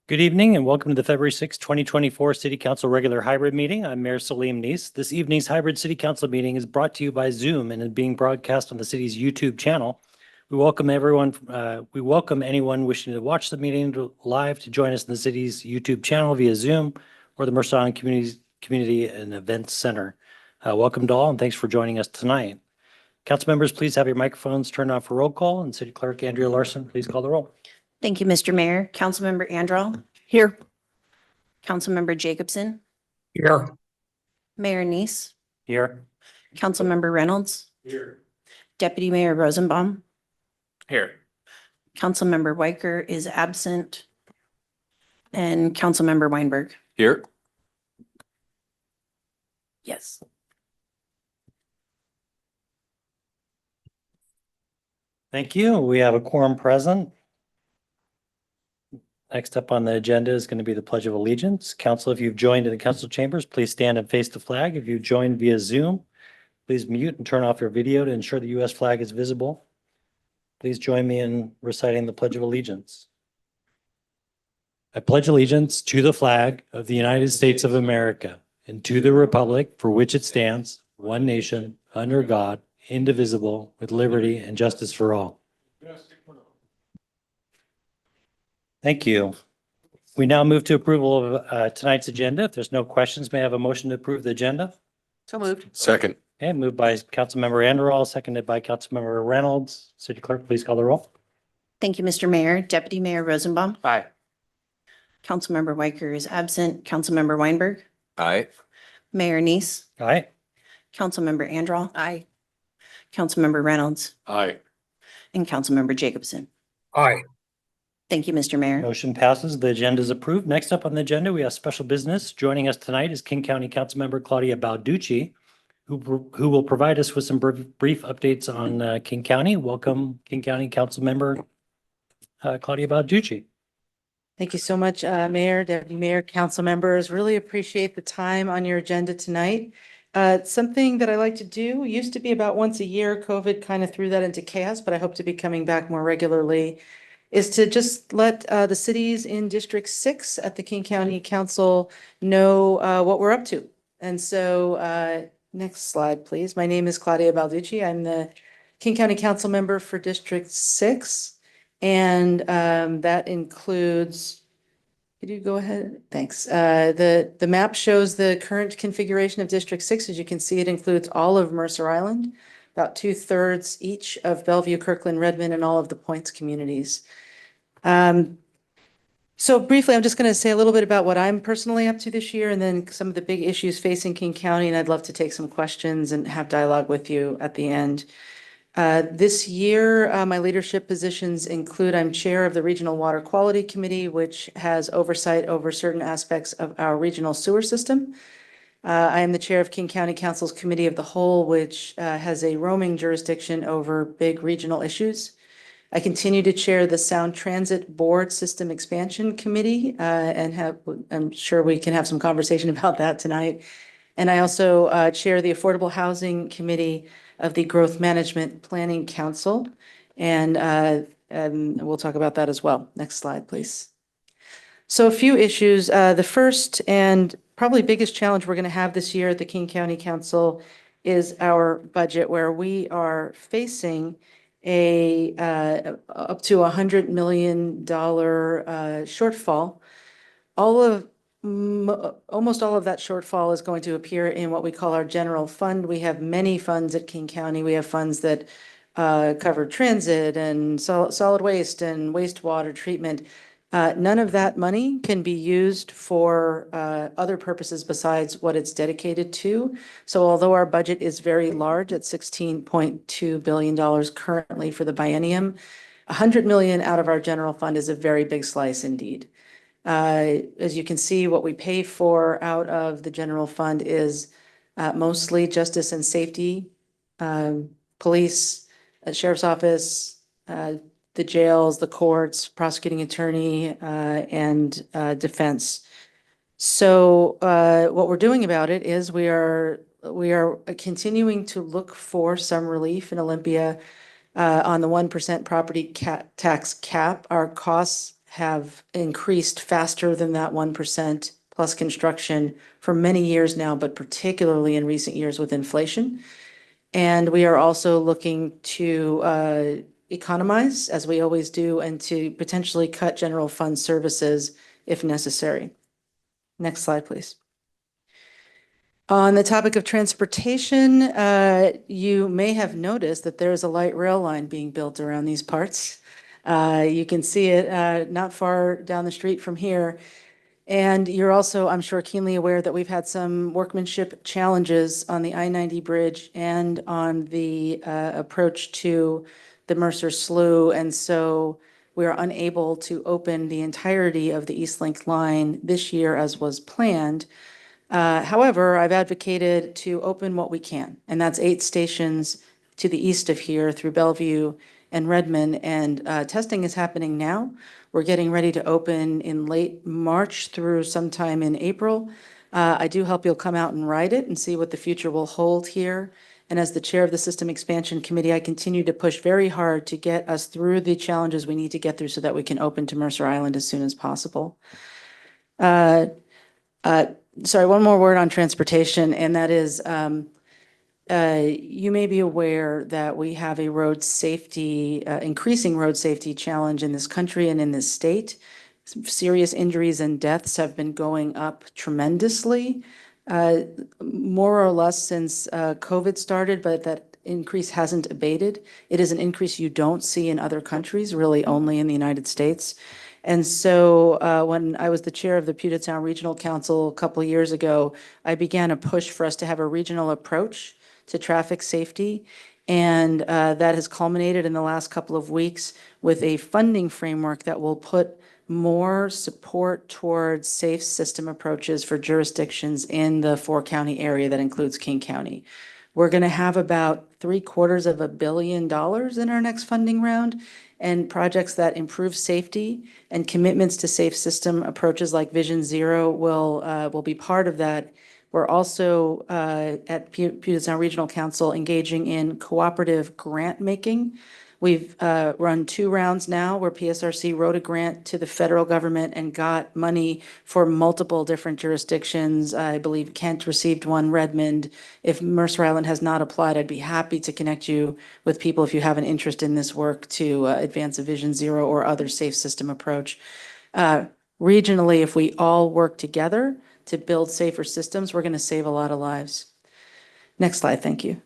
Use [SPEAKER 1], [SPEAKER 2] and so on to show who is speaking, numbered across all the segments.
[SPEAKER 1] Good evening and welcome to the February 6, 2024 City Council regular hybrid meeting. I'm Mayor Salim Neese. This evening's hybrid City Council meeting is brought to you by Zoom and is being broadcast on the city's YouTube channel. We welcome anyone wishing to watch the meeting live to join us in the city's YouTube channel via Zoom or the Mercer Community and Events Center. Welcome to all and thanks for joining us tonight. Council members, please have your microphones turned on for roll call, and City Clerk Andrea Larson, please call the roll.
[SPEAKER 2] Thank you, Mr. Mayor. Councilmember Andral.
[SPEAKER 3] Here.
[SPEAKER 2] Councilmember Jacobson.
[SPEAKER 3] Here.
[SPEAKER 2] Mayor Neese.
[SPEAKER 1] Here.
[SPEAKER 2] Councilmember Reynolds.
[SPEAKER 1] Here.
[SPEAKER 2] Deputy Mayor Rosenbaum.
[SPEAKER 1] Here.
[SPEAKER 2] Councilmember Weicker is absent. And Councilmember Weinberg.
[SPEAKER 4] Here.
[SPEAKER 2] Yes.
[SPEAKER 1] Thank you. We have a quorum present. Next up on the agenda is going to be the Pledge of Allegiance. Council, if you've joined in the council chambers, please stand and face the flag. If you've joined via Zoom, please mute and turn off your video to ensure the U.S. flag is visible. Please join me in reciting the Pledge of Allegiance. I pledge allegiance to the flag of the United States of America and to the republic for which it stands, one nation, under God, indivisible, with liberty and justice for all. Thank you. We now move to approval of tonight's agenda. If there's no questions, may I have a motion to approve the agenda?
[SPEAKER 3] So moved.
[SPEAKER 4] Second.
[SPEAKER 1] Okay, moved by Councilmember Anderall, seconded by Councilmember Reynolds. City Clerk, please call the roll.
[SPEAKER 2] Thank you, Mr. Mayor. Deputy Mayor Rosenbaum.
[SPEAKER 4] Aye.
[SPEAKER 2] Councilmember Weicker is absent. Councilmember Weinberg.
[SPEAKER 4] Aye.
[SPEAKER 2] Mayor Neese.
[SPEAKER 1] Aye.
[SPEAKER 2] Councilmember Andral.
[SPEAKER 3] Aye.
[SPEAKER 2] Councilmember Reynolds.
[SPEAKER 4] Aye.
[SPEAKER 2] And Councilmember Jacobson.
[SPEAKER 3] Aye.
[SPEAKER 2] Thank you, Mr. Mayor.
[SPEAKER 1] Motion passes. The agenda is approved. Next up on the agenda, we have special business. Joining us tonight is King County Councilmember Claudia Balducci, who will provide us with some brief updates on King County. Welcome, King County Councilmember Claudia Balducci.
[SPEAKER 5] Thank you so much, Mayor, Deputy Mayor, council members. Really appreciate the time on your agenda tonight. It's something that I like to do. Used to be about once a year. COVID kind of threw that into chaos, but I hope to be coming back more regularly. Is to just let the cities in District 6 at the King County Council know what we're up to. And so next slide, please. My name is Claudia Balducci. I'm the King County Council member for District 6. And that includes, could you go ahead? Thanks. The map shows the current configuration of District 6. As you can see, it includes all of Mercer Island, about 2/3 each of Bellevue, Kirkland, Redmond, and all of the Points communities. So briefly, I'm just going to say a little bit about what I'm personally up to this year and then some of the big issues facing King County. And I'd love to take some questions and have dialogue with you at the end. This year, my leadership positions include I'm chair of the Regional Water Quality Committee, which has oversight over certain aspects of our regional sewer system. I am the chair of King County Council's Committee of the Whole, which has a roaming jurisdiction over big regional issues. I continue to chair the Sound Transit Board System Expansion Committee and I'm sure we can have some conversation about that tonight. And I also chair the Affordable Housing Committee of the Growth Management Planning Council. And we'll talk about that as well. Next slide, please. So a few issues. The first and probably biggest challenge we're going to have this year at the King County Council is our budget, where we are facing a up to $100 million shortfall. Almost all of that shortfall is going to appear in what we call our general fund. We have many funds at King County. We have funds that cover transit and solid waste and wastewater treatment. None of that money can be used for other purposes besides what it's dedicated to. So although our budget is very large at $16.2 billion currently for the biennium, $100 million out of our general fund is a very big slice indeed. As you can see, what we pay for out of the general fund is mostly justice and safety, police, sheriff's office, the jails, the courts, prosecuting attorney, and defense. So what we're doing about it is we are continuing to look for some relief in Olympia On the 1% property tax cap, our costs have increased faster than that 1% plus construction for many years now, but particularly in recent years with inflation. And we are also looking to economize, as we always do, and to potentially cut general fund services if necessary. Next slide, please. On the topic of transportation, you may have noticed that there is a light rail line being built around these parts. You can see it not far down the street from here. And you're also, I'm sure, keenly aware that we've had some workmanship challenges on the I-90 bridge and on the approach to the Mercer Slough. And so we are unable to open the entirety of the East Link line this year as was planned. However, I've advocated to open what we can, and that's 8 stations to the east of here through Bellevue and Redmond, and testing is happening now. We're getting ready to open in late March through sometime in April. I do hope you'll come out and ride it and see what the future will hold here. And as the chair of the System Expansion Committee, I continue to push very hard to get us through the challenges we need to get through so that we can open to Mercer Island as soon as possible. Sorry, one more word on transportation, and that is you may be aware that we have a road safety, increasing road safety challenge in this country and in this state. Serious injuries and deaths have been going up tremendously, more or less since COVID started, but that increase hasn't abated. It is an increase you don't see in other countries, really only in the United States. And so when I was the chair of the Puget Sound Regional Council a couple of years ago, I began a push for us to have a regional approach to traffic safety. And that has culminated in the last couple of weeks with a funding framework that will put more support towards safe system approaches for jurisdictions in the 4-county area that includes King County. We're going to have about $750 million in our next funding round, and projects that improve safety and commitments to safe system approaches like Vision Zero will be part of that. We're also at Puget Sound Regional Council engaging in cooperative grant making. We've run 2 rounds now where PSRC wrote a grant to the federal government and got money for multiple different jurisdictions. I believe Kent received one, Redmond. If Mercer Island has not applied, I'd be happy to connect you with people if you have an interest in this work to advance a Vision Zero or other safe system approach. Regionally, if we all work together to build safer systems, we're going to save a lot of lives. Next slide, thank you.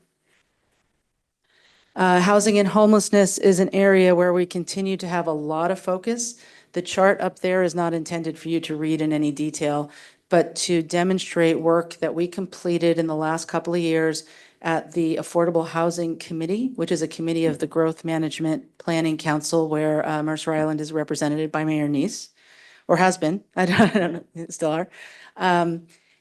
[SPEAKER 5] Housing and homelessness is an area where we continue to have a lot of focus. The chart up there is not intended for you to read in any detail, but to demonstrate work that we completed in the last couple of years at the Affordable Housing Committee, which is a committee of the Growth Management Planning Council, where Mercer Island is represented by Mayor Neese, or has been. I don't know, still are.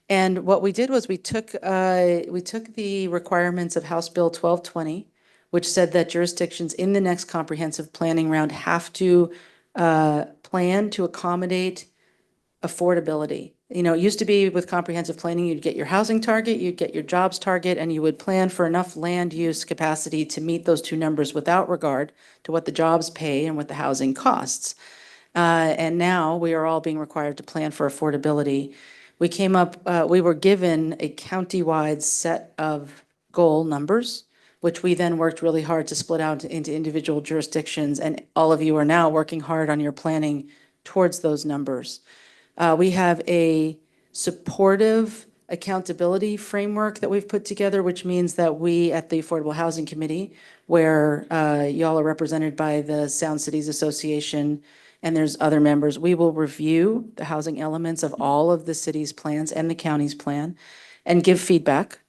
[SPEAKER 5] And what we did was we took the requirements of House Bill 1220, which said that jurisdictions in the next comprehensive planning round have to plan to accommodate affordability. You know, it used to be with comprehensive planning, you'd get your housing target, you'd get your jobs target, and you would plan for enough land use capacity to meet those 2 numbers without regard to what the jobs pay and what the housing costs. And now we are all being required to plan for affordability. We were given a countywide set of goal numbers, which we then worked really hard to split out into individual jurisdictions. And all of you are now working hard on your planning towards those numbers. We have a supportive accountability framework that we've put together, which means that we at the Affordable Housing Committee, where y'all are represented by the Sound Cities Association, and there's other members, we will review the housing elements of all of the city's plans and the county's plan and give feedback.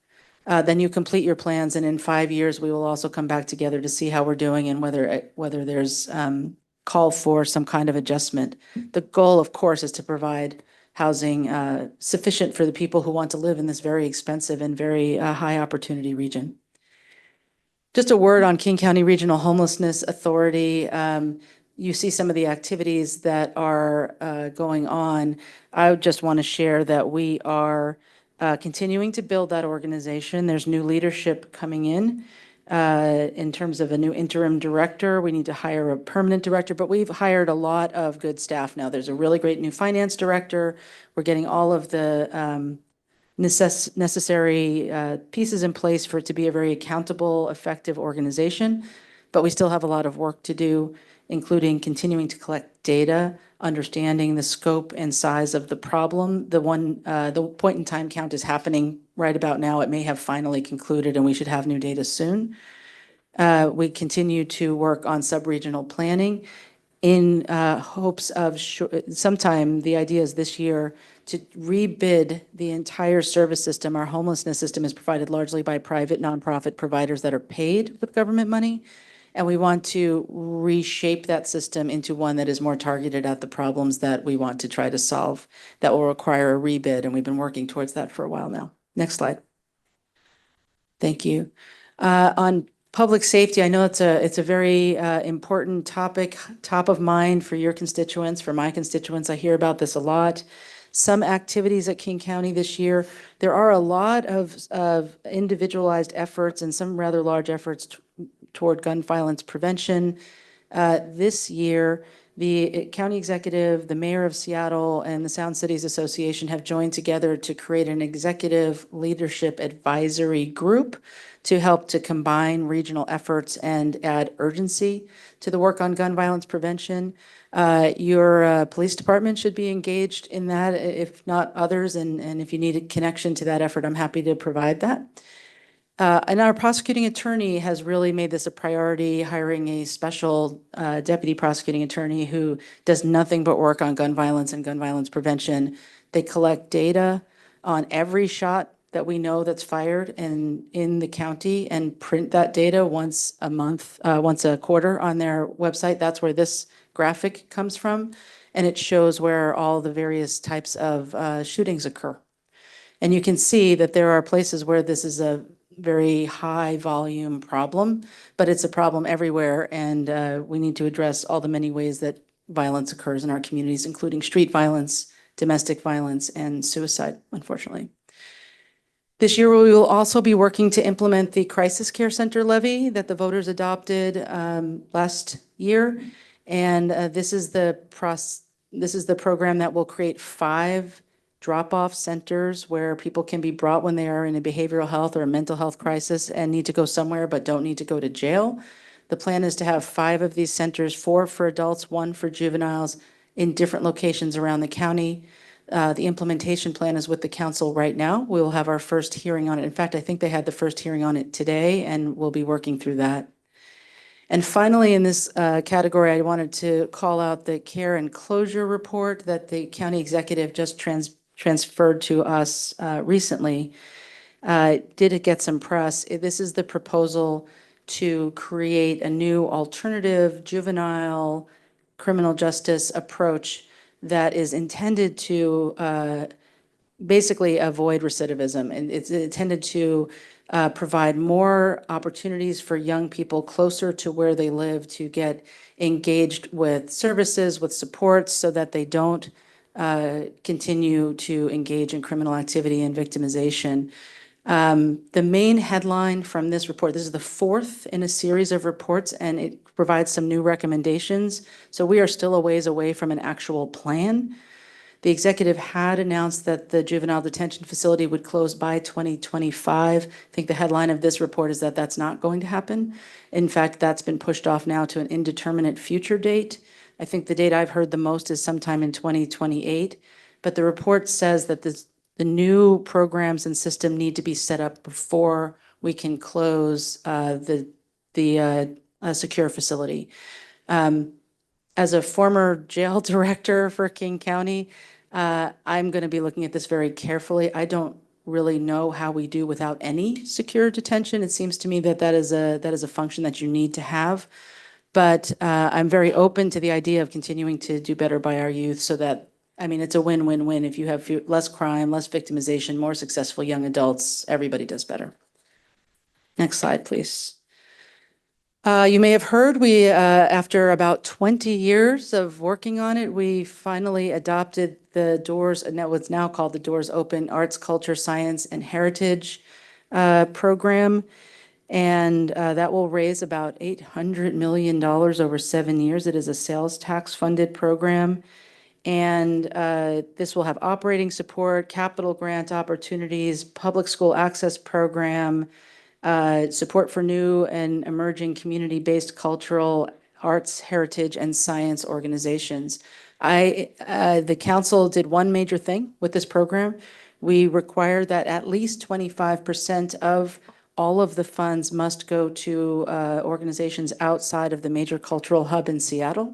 [SPEAKER 5] Then you complete your plans, and in 5 years, we will also come back together to see how we're doing and whether there's call for some kind of adjustment. The goal, of course, is to provide housing sufficient for the people who want to live in this very expensive and very high opportunity region. Just a word on King County Regional Homelessness Authority. You see some of the activities that are going on. I just want to share that we are continuing to build that organization. There's new leadership coming in. in terms of a new interim director. We need to hire a permanent director, but we've hired a lot of good staff now. There's a really great new finance director. We're getting all of the necessary pieces in place for it to be a very accountable, effective organization. But we still have a lot of work to do, including continuing to collect data, understanding the scope and size of the problem. The point in time count is happening right about now. It may have finally concluded and we should have new data soon. We continue to work on sub-regional planning in hopes of sometime, the idea is this year, to rebid the entire service system. Our homelessness system is provided largely by private nonprofit providers that are paid with government money. And we want to reshape that system into one that is more targeted at the problems that we want to try to solve. That will require a rebid, and we've been working towards that for a while now. Next slide. Thank you. On public safety, I know it's a very important topic, top of mind for your constituents, for my constituents. I hear about this a lot. Some activities at King County this year. There are a lot of individualized efforts and some rather large efforts toward gun violence prevention. This year, the county executive, the mayor of Seattle, and the Sound Cities Association have joined together to create an executive leadership advisory group to help to combine regional efforts and add urgency to the work on gun violence prevention. Your police department should be engaged in that, if not others, and if you need a connection to that effort, I'm happy to provide that. And our prosecuting attorney has really made this a priority, hiring a special deputy prosecuting attorney who does nothing but work on gun violence and gun violence prevention. They collect data on every shot that we know that's fired in the county and print that data once a month, once a quarter on their website. That's where this graphic comes from. And it shows where all the various types of shootings occur. And you can see that there are places where this is a very high volume problem, but it's a problem everywhere. And we need to address all the many ways that violence occurs in our communities, including street violence, domestic violence, and suicide, unfortunately. This year, we will also be working to implement the crisis care center levy that the voters adopted last year. And this is the program that will create 5 drop-off centers where people can be brought when they are in a behavioral health or a mental health crisis and need to go somewhere but don't need to go to jail. The plan is to have 5 of these centers, 4 for adults, 1 for juveniles, in different locations around the county. The implementation plan is with the council right now. We will have our first hearing on it. In fact, I think they had the first hearing on it today, and we'll be working through that. And finally, in this category, I wanted to call out the care and closure report that the county executive just transferred to us recently. Did it get some press? This is the proposal to create a new alternative juvenile criminal justice approach that is intended to basically avoid recidivism. And it's intended to provide more opportunities for young people closer to where they live to get engaged with services, with supports, so that they don't continue to engage in criminal activity and victimization. The main headline from this report, this is the 4th in a series of reports, and it provides some new recommendations. So we are still a ways away from an actual plan. The executive had announced that the juvenile detention facility would close by 2025. I think the headline of this report is that that's not going to happen. In fact, that's been pushed off now to an indeterminate future date. I think the date I've heard the most is sometime in 2028. But the report says that the new programs and system need to be set up before we can close the secure facility. As a former jail director for King County, I'm going to be looking at this very carefully. I don't really know how we do without any secure detention. It seems to me that that is a function that you need to have. But I'm very open to the idea of continuing to do better by our youth, so that, I mean, it's a win-win-win. If you have less crime, less victimization, more successful young adults, everybody does better. Next slide, please. You may have heard after about 20 years of working on it, we finally adopted the Doors, and what's now called the Doors Open Arts, Culture, Science, and Heritage program. And that will raise about $800 million over 7 years. It is a sales tax funded program. And this will have operating support, capital grant opportunities, public school access program, support for new and emerging community-based cultural arts, heritage, and science organizations. The council did one major thing with this program. We require that at least 25% of all of the funds must go to organizations outside of the major cultural hub in Seattle.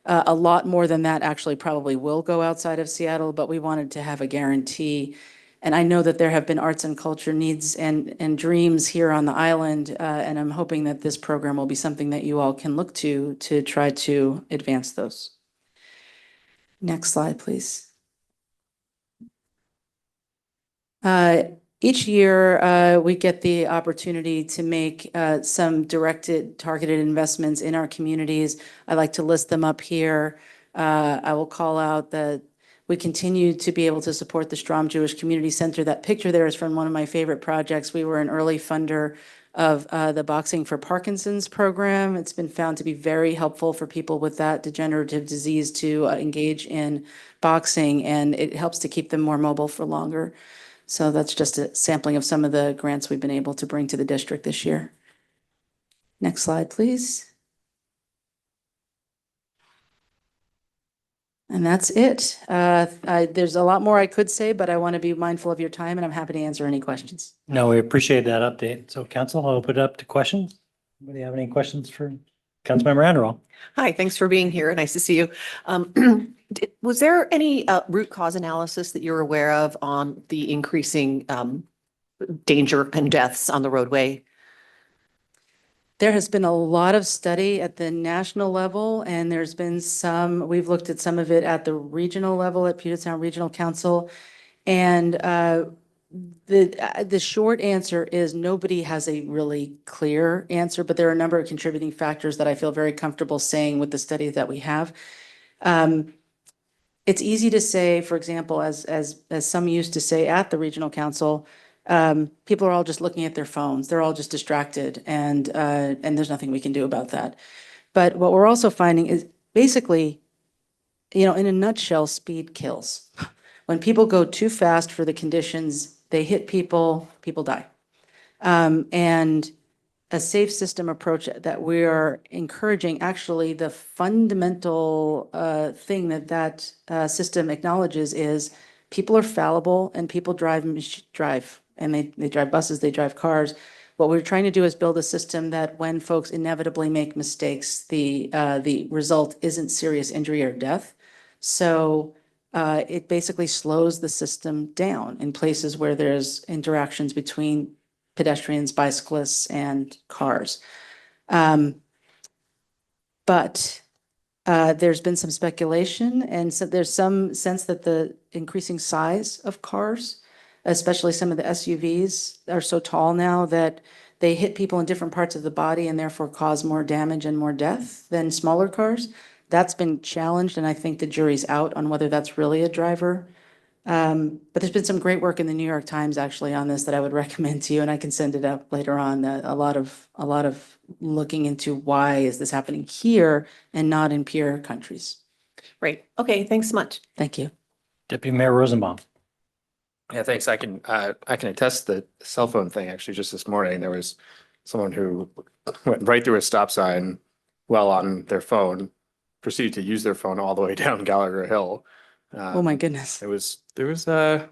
[SPEAKER 5] A lot more than that actually probably will go outside of Seattle, but we wanted to have a guarantee. And I know that there have been arts and culture needs and dreams here on the island, and I'm hoping that this program will be something that you all can look to try to advance those. Next slide, please. Each year, we get the opportunity to make some directed, targeted investments in our communities. I like to list them up here. I will call out that we continue to be able to support the Strom Jewish Community Center. That picture there is from one of my favorite projects. We were an early funder of the Boxing for Parkinson's program. It's been found to be very helpful for people with that degenerative disease to engage in boxing, and it helps to keep them more mobile for longer. So that's just a sampling of some of the grants we've been able to bring to the district this year. Next slide, please. And that's it. There's a lot more I could say, but I want to be mindful of your time, and I'm happy to answer any questions.
[SPEAKER 1] No, we appreciate that update. So council, I'll open it up to questions. Anybody have any questions for Councilmember Anderall?
[SPEAKER 3] Hi, thanks for being here. Nice to see you. Was there any root cause analysis that you're aware of on the increasing danger and deaths on the roadway?
[SPEAKER 5] There has been a lot of study at the national level, and there's been some, we've looked at some of it at the regional level at Puget Sound Regional Council. And the short answer is nobody has a really clear answer, but there are a number of contributing factors that I feel very comfortable saying with the study that we have. It's easy to say, for example, as some used to say at the regional council, people are all just looking at their phones. They're all just distracted, and there's nothing we can do about that. But what we're also finding is basically, in a nutshell, speed kills. When people go too fast for the conditions, they hit people, people die. And a safe system approach that we are encouraging, actually, the fundamental thing that system acknowledges is people are fallible and people drive, and they drive buses, they drive cars. What we're trying to do is build a system that when folks inevitably make mistakes, the result isn't serious injury or death. So it basically slows the system down in places where there's interactions between pedestrians, bicyclists, and cars. But there's been some speculation, and so there's some sense that the increasing size of cars, especially some of the SUVs, are so tall now that they hit people in different parts of the body and therefore cause more damage and more death than smaller cars. That's been challenged, and I think the jury's out on whether that's really a driver. But there's been some great work in the New York Times actually on this that I would recommend to you, and I can send it up later on. A lot of looking into why is this happening here and not in peer countries.
[SPEAKER 3] Right. Okay, thanks so much.
[SPEAKER 5] Thank you.
[SPEAKER 1] Deputy Mayor Rosenbaum.
[SPEAKER 4] Yeah, thanks. I can attest the cell phone thing. Actually, just this morning, there was someone who went right through a stop sign while on their phone, proceeded to use their phone all the way down Gallagher Hill.
[SPEAKER 5] Oh my goodness.
[SPEAKER 4] There was alarming.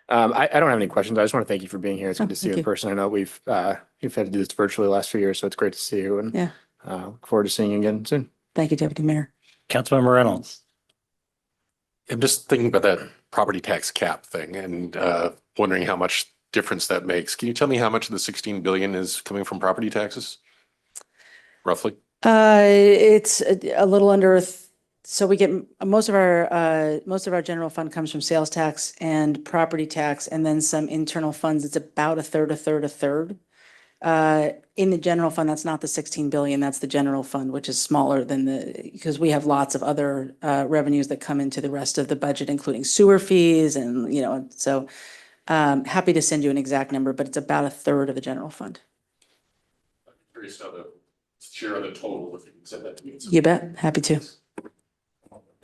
[SPEAKER 4] I don't have any questions. I just want to thank you for being here. It's good to see you in person. I know we've had to do this virtually the last few years, so it's great to see you, and look forward to seeing you again soon.
[SPEAKER 5] Thank you, Deputy Mayor.
[SPEAKER 1] Councilmember Reynolds.
[SPEAKER 6] I'm just thinking about that property tax cap thing and wondering how much difference that makes. Can you tell me how much of the 16 billion is coming from property taxes? Roughly?
[SPEAKER 5] It's a little under. So we get most of our general fund comes from sales tax and property tax, and then some internal funds. It's about a third. In the general fund, that's not the 16 billion. That's the general fund, which is smaller than because we have lots of other revenues that come into the rest of the budget, including sewer fees, and so Happy to send you an exact number, but it's about a third of the general fund.
[SPEAKER 6] Curious how the share of the total, if you can send that to me.
[SPEAKER 5] You bet, happy to.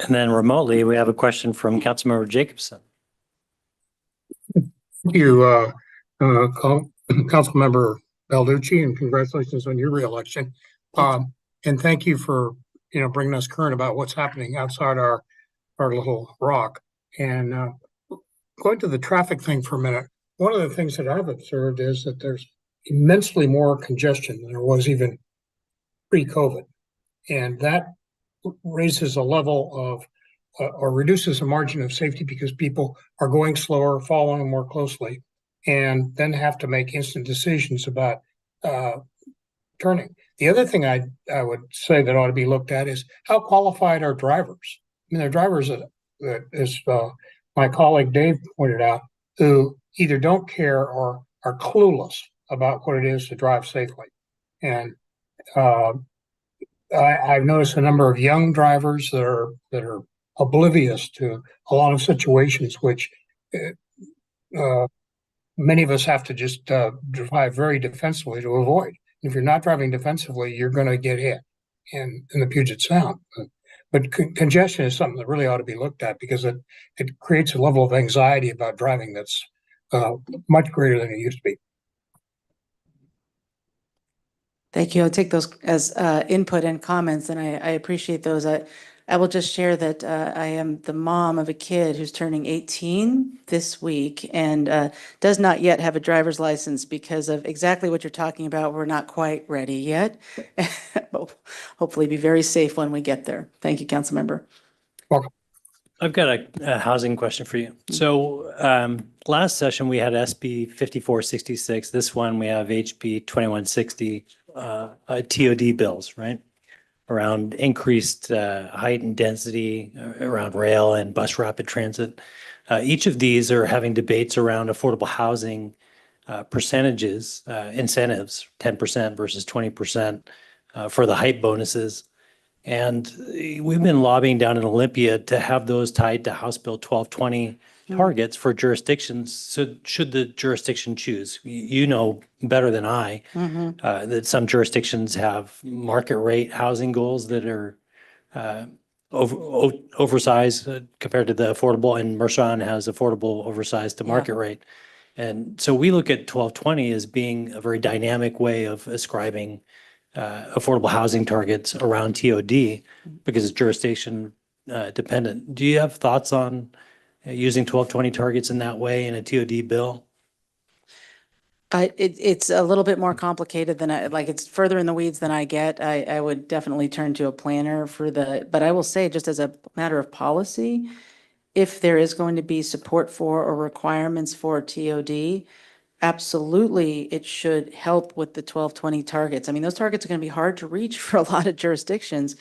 [SPEAKER 1] And then remotely, we have a question from Councilmember Jacobson.
[SPEAKER 7] Thank you, Councilmember Balducci, and congratulations on your reelection. And thank you for, bringing us current about what's happening outside our little rock. And going to the traffic thing for a minute, one of the things that I've observed is that there's immensely more congestion than there was even pre-COVID. And that raises a level of or reduces a margin of safety because people are going slower, following more closely, and then have to make instant decisions about turning. The other thing I would say that ought to be looked at is how qualified are drivers. I mean, they're drivers that as my colleague Dave pointed out, who either don't care or are clueless about what it is to drive safely. And I've noticed a number of young drivers that are oblivious to a lot of situations, which many of us have to just drive very defensively to avoid. If you're not driving defensively, you're going to get hit in the Puget Sound. But congestion is something that really ought to be looked at because it creates a level of anxiety about driving that's much greater than it used to be.
[SPEAKER 5] Thank you. I'll take those as input and comments, and I appreciate those. I will just share that I am the mom of a kid who's turning 18 this week and does not yet have a driver's license because of exactly what you're talking about. We're not quite ready yet, but hopefully be very safe when we get there. Thank you, Councilmember.
[SPEAKER 7] Welcome.
[SPEAKER 1] I've got a housing question for you. So last session, we had SB 5466. This one, we have HB 2160 TOD bills, right? Around increased height and density around rail and bus rapid transit. Each of these are having debates around affordable housing percentages, incentives, 10% versus 20% for the height bonuses. And we've been lobbying down in Olympia to have those tied to House Bill 1220 targets for jurisdictions. So should the jurisdiction choose, you know better than I, that some jurisdictions have market rate housing goals that are oversized compared to the affordable, and Mercer has affordable oversized to market rate. And so we look at 1220 as being a very dynamic way of ascribing affordable housing targets around TOD because it's jurisdiction dependent. Do you have thoughts on using 1220 targets in that way in a TOD bill?
[SPEAKER 5] It's a little bit more complicated than it's further in the weeds than I get. I would definitely turn to a planner for but I will say, just as a matter of policy, if there is going to be support for or requirements for TOD, absolutely, it should help with the 1220 targets. I mean, those targets are going to be hard to reach for a lot of jurisdictions,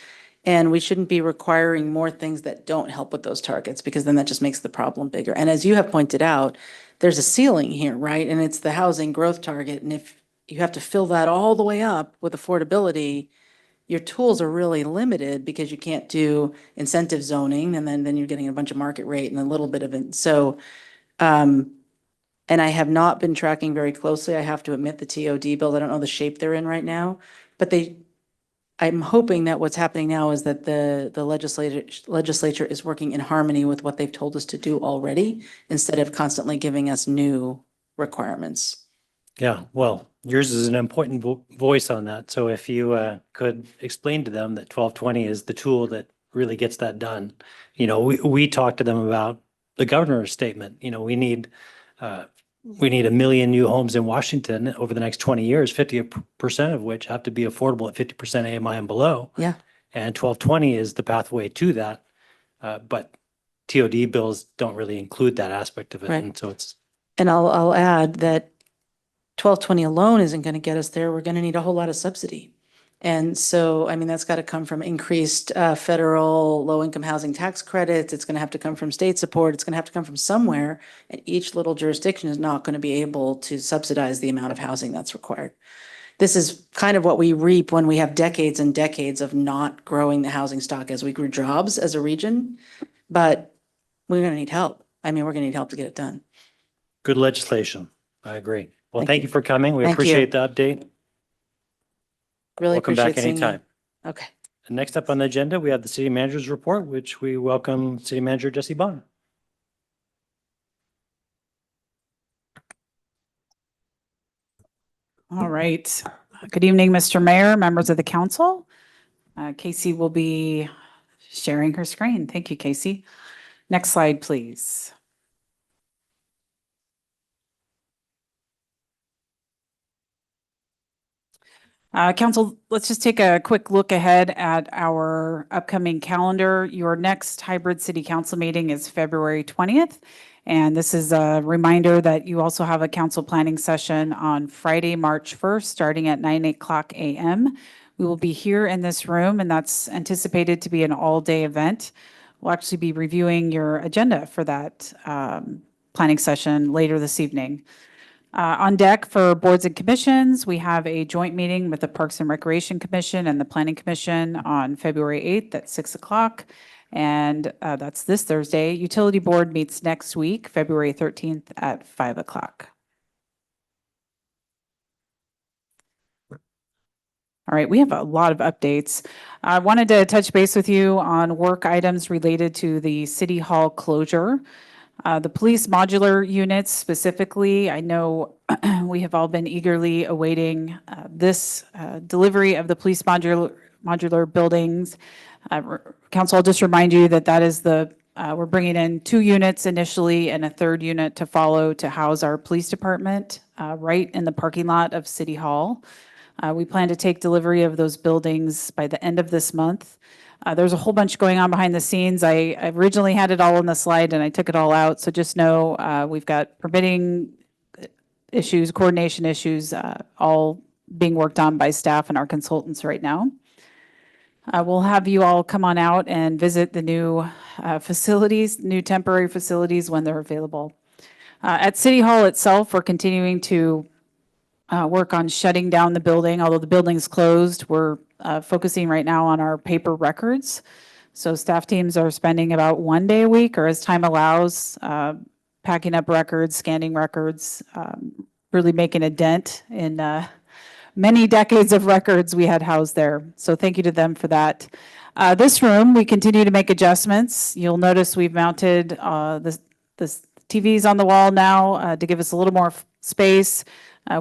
[SPEAKER 5] and we shouldn't be requiring more things that don't help with those targets because then that just makes the problem bigger. And as you have pointed out, there's a ceiling here, right? And it's the housing growth target. And if you have to fill that all the way up with affordability, your tools are really limited because you can't do incentive zoning, and then you're getting a bunch of market rate and a little bit of it. So, and I have not been tracking very closely, I have to admit, the TOD bill. I don't know the shape they're in right now, but I'm hoping that what's happening now is that the legislature is working in harmony with what they've told us to do already, instead of constantly giving us new requirements.
[SPEAKER 1] Yeah, well, yours is an important voice on that. So if you could explain to them that 1220 is the tool that really gets that done. We talked to them about the governor's statement. We need 1 million new homes in Washington over the next 20 years, 50% of which have to be affordable at 50% AMI and below.
[SPEAKER 5] Yeah.
[SPEAKER 1] And 1220 is the pathway to that. But TOD bills don't really include that aspect of it.
[SPEAKER 5] Right.
[SPEAKER 1] And so it's.
[SPEAKER 5] And I'll add that 1220 alone isn't going to get us there. We're going to need a whole lot of subsidy. And so, I mean, that's got to come from increased federal low-income housing tax credits. It's going to have to come from state support. It's going to have to come from somewhere. And each little jurisdiction is not going to be able to subsidize the amount of housing that's required. This is kind of what we reap when we have decades and decades of not growing the housing stock as we grew jobs as a region. But we're going to need help. I mean, we're going to need help to get it done.
[SPEAKER 1] Good legislation. I agree. Well,
[SPEAKER 5] Thank
[SPEAKER 1] thank
[SPEAKER 5] you.
[SPEAKER 1] you for coming. We
[SPEAKER 5] Thank you.
[SPEAKER 1] appreciate the update.
[SPEAKER 5] Really
[SPEAKER 1] Welcome
[SPEAKER 5] appreciate
[SPEAKER 1] back
[SPEAKER 5] seeing you.
[SPEAKER 1] anytime.
[SPEAKER 5] Okay.
[SPEAKER 1] And next up on the agenda, we have the city manager's report, which we welcome City Manager Jesse Bond.
[SPEAKER 8] All right. Good evening, Mr. Mayor, members of the council. Casey will be sharing her screen. Thank you, Casey. Next slide, please. Council, let's just take a quick look ahead at our upcoming calendar. Your next hybrid city council meeting is February 20th. And this is a reminder that you also have a council planning session on Friday, March 1st, starting at 9:00 a.m. We will be here in this room, and that's anticipated to be an all-day event. We'll actually be reviewing your agenda for that planning session later this evening. On deck for boards and commissions, we have a joint meeting with the Parks and Recreation Commission and the Planning Commission on February 8th at 6:00. And that's this Thursday. Utility Board meets next week, February 13th at 5:00. All right, we have a lot of updates. I wanted to touch base with you on work items related to the City Hall closure. The police modular units specifically, I know we have all been eagerly awaiting this delivery of the police modular buildings. Council, I'll just remind you that that is we're bringing in 2 units initially and a 3rd unit to follow to house our police department right in the parking lot of City Hall. We plan to take delivery of those buildings by the end of this month. There's a whole bunch going on behind the scenes. I originally had it all on the slide and I took it all out. So just know we've got permitting issues, coordination issues, all being worked on by staff and our consultants right now. We'll have you all come on out and visit the new facilities, new temporary facilities when they're available. At City Hall itself, we're continuing to work on shutting down the building. Although the building's closed, we're focusing right now on our paper records. So staff teams are spending about 1 day a week, or as time allows, packing up records, scanning records, really making a dent in many decades of records we had housed there. So thank you to them for that. This room, we continue to make adjustments. You'll notice we've mounted the TVs on the wall now to give us a little more space.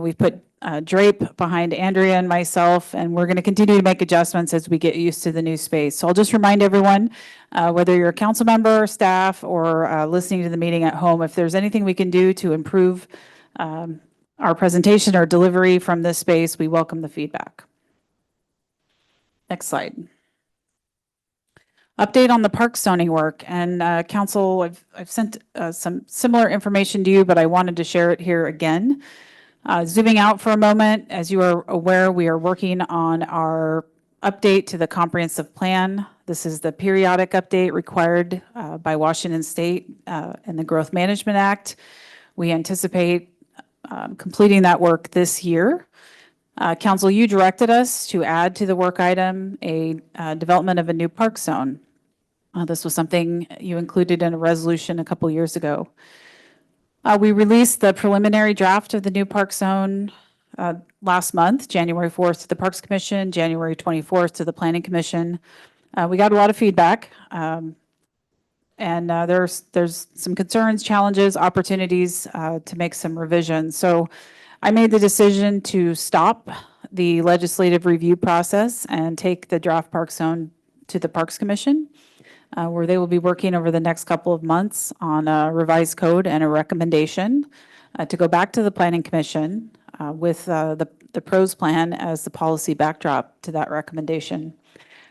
[SPEAKER 8] We've put drape behind Andrea and myself, and we're going to continue to make adjustments as we get used to the new space. So I'll just remind everyone, whether you're a council member, staff, or listening to the meeting at home, if there's anything we can do to improve our presentation or delivery from this space, we welcome the feedback. Next slide. Update on the park zoning work. And council, I've sent some similar information to you, but I wanted to share it here again. Zooming out for a moment, as you are aware, we are working on our update to the comprehensive plan. This is the periodic update required by Washington State and the Growth Management Act. We anticipate completing that work this year. Council, you directed us to add to the work item a development of a new park zone. This was something you included in a resolution a couple years ago. We released the preliminary draft of the new park zone last month, January 4th to the Parks Commission, January 24th to the Planning Commission. We got a lot of feedback, and there's some concerns, challenges, opportunities to make some revisions. So I made the decision to stop the legislative review process and take the draft park zone to the Parks Commission, where they will be working over the next couple of months on a revised code and a recommendation to go back to the Planning Commission with the pros plan as the policy backdrop to that recommendation.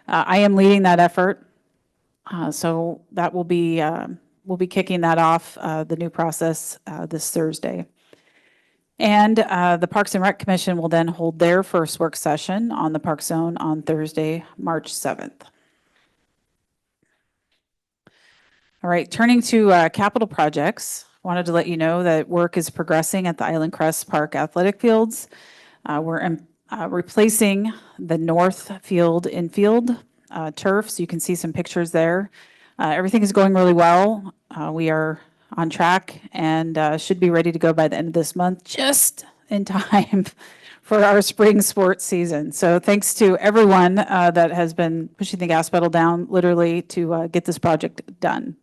[SPEAKER 8] I am leading that effort, so that will be we'll be kicking that off, the new process this Thursday. And the Parks and Rec Commission will then hold their first work session on the park zone on Thursday, March 7th. All right, turning to capital projects, wanted to let you know that work is progressing at the Island Crest Park athletic fields. We're replacing the north field infield turf, so you can see some pictures there. Everything is going really well. We are on track and should be ready to go by the end of this month, just in time for our spring sports season. So thanks to everyone that has been pushing the gas pedal down literally to get this project done.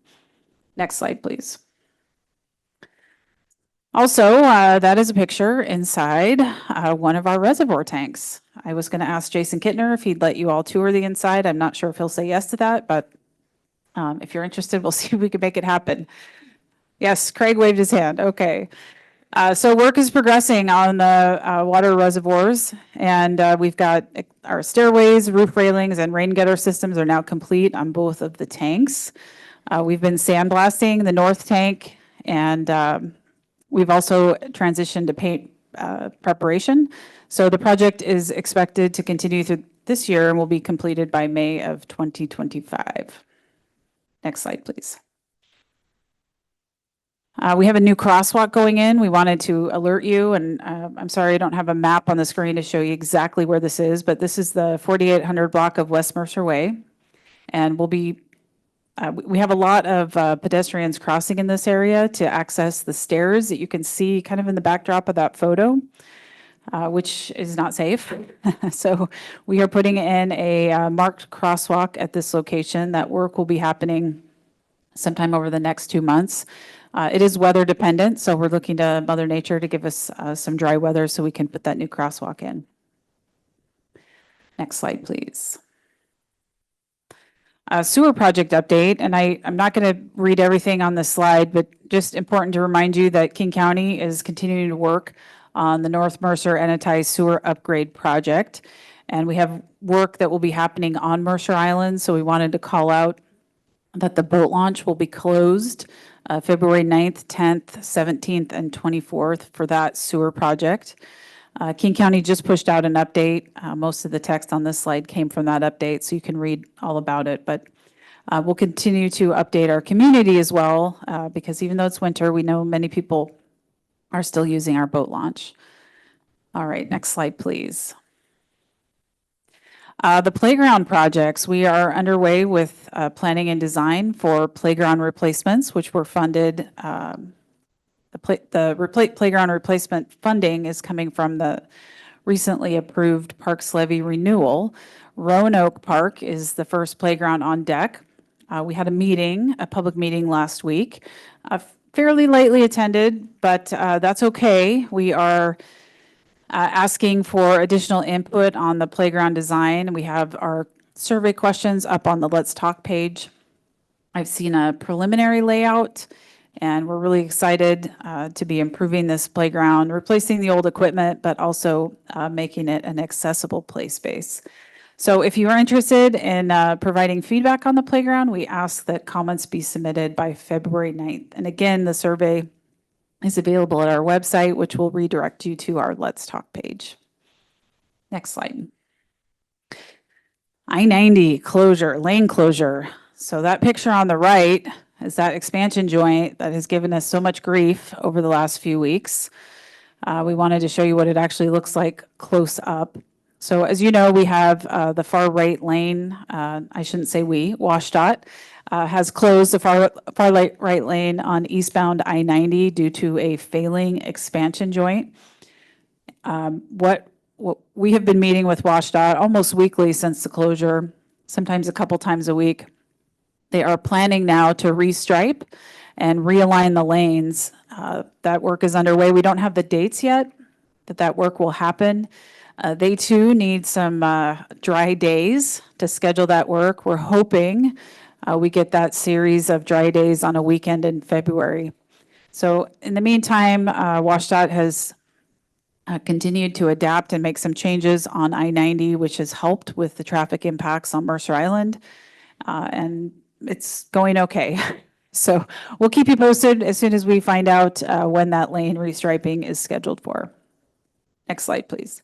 [SPEAKER 8] Next slide, please. Also, that is a picture inside one of our reservoir tanks. I was going to ask Jason Kittner if he'd let you all tour the inside. I'm not sure if he'll say yes to that, but if you're interested, we'll see if we can make it happen. Yes, Craig waved his hand. Okay. So work is progressing on the water reservoirs, and we've got our stairways, roof railings, and rain gutter systems are now complete on both of the tanks. We've been sandblasting the north tank, and we've also transitioned to paint preparation. So the project is expected to continue through this year and will be completed by May of 2025. Next slide, please. We have a new crosswalk going in. We wanted to alert you, and I'm sorry I don't have a map on the screen to show you exactly where this is, but this is the 4800 block of West Mercer Way. And we'll be we have a lot of pedestrians crossing in this area to access the stairs that you can see kind of in the backdrop of that photo, which is not safe. So we are putting in a marked crosswalk at this location. That work will be happening sometime over the next 2 months. It is weather dependent, so we're looking to Mother Nature to give us some dry weather so we can put that new crosswalk in. Next slide, please. Sewer project update, and I'm not going to read everything on this slide, but just important to remind you that King County is continuing to work on the North Mercer Enetized Sewer Upgrade Project, and we have work that will be happening on Mercer Island, so we wanted to call out that the boat launch will be closed February 9th, 10th, 17th, and 24th for that sewer project. King County just pushed out an update. Most of the text on this slide came from that update, so you can read all about it. But we'll continue to update our community as well, because even though it's winter, we know many people are still using our boat launch. All right, next slide, please. The playground projects, we are underway with planning and design for playground replacements, which were funded. Playground replacement funding is coming from the recently approved Parks Levy renewal. Roanoke Park is the first playground on deck. We had a public meeting last week, fairly lightly attended, but that's okay. We are asking for additional input on the playground design. We have our survey questions up on the Let's Talk page. I've seen a preliminary layout, and we're really excited to be improving this playground, replacing the old equipment, but also making it an accessible play space. So if you are interested in providing feedback on the playground, we ask that comments be submitted by February 9th. And again, the survey is available at our website, which will redirect you to our Let's Talk page. Next slide. I-90 closure, lane closure. So that picture on the right is that expansion joint that has given us so much grief over the last few weeks. We wanted to show you what it actually looks like close up. So as you know, we have the far right lane, I shouldn't say we, WashDOT, has closed the far right lane on eastbound I-90 due to a failing expansion joint. What we have been meeting with WashDOT almost weekly since the closure, sometimes a couple times a week. They are planning now to restripe and realign the lanes. That work is underway. We don't have the dates yet that work will happen. They too need some dry days to schedule that work. We're hoping we get that series of dry days on a weekend in February. So in the meantime, WashDOT has continued to adapt and make some changes on I-90, which has helped with the traffic impacts on Mercer Island. And it's going okay. So we'll keep you posted as soon as we find out when that lane restriping is scheduled for. Next slide, please.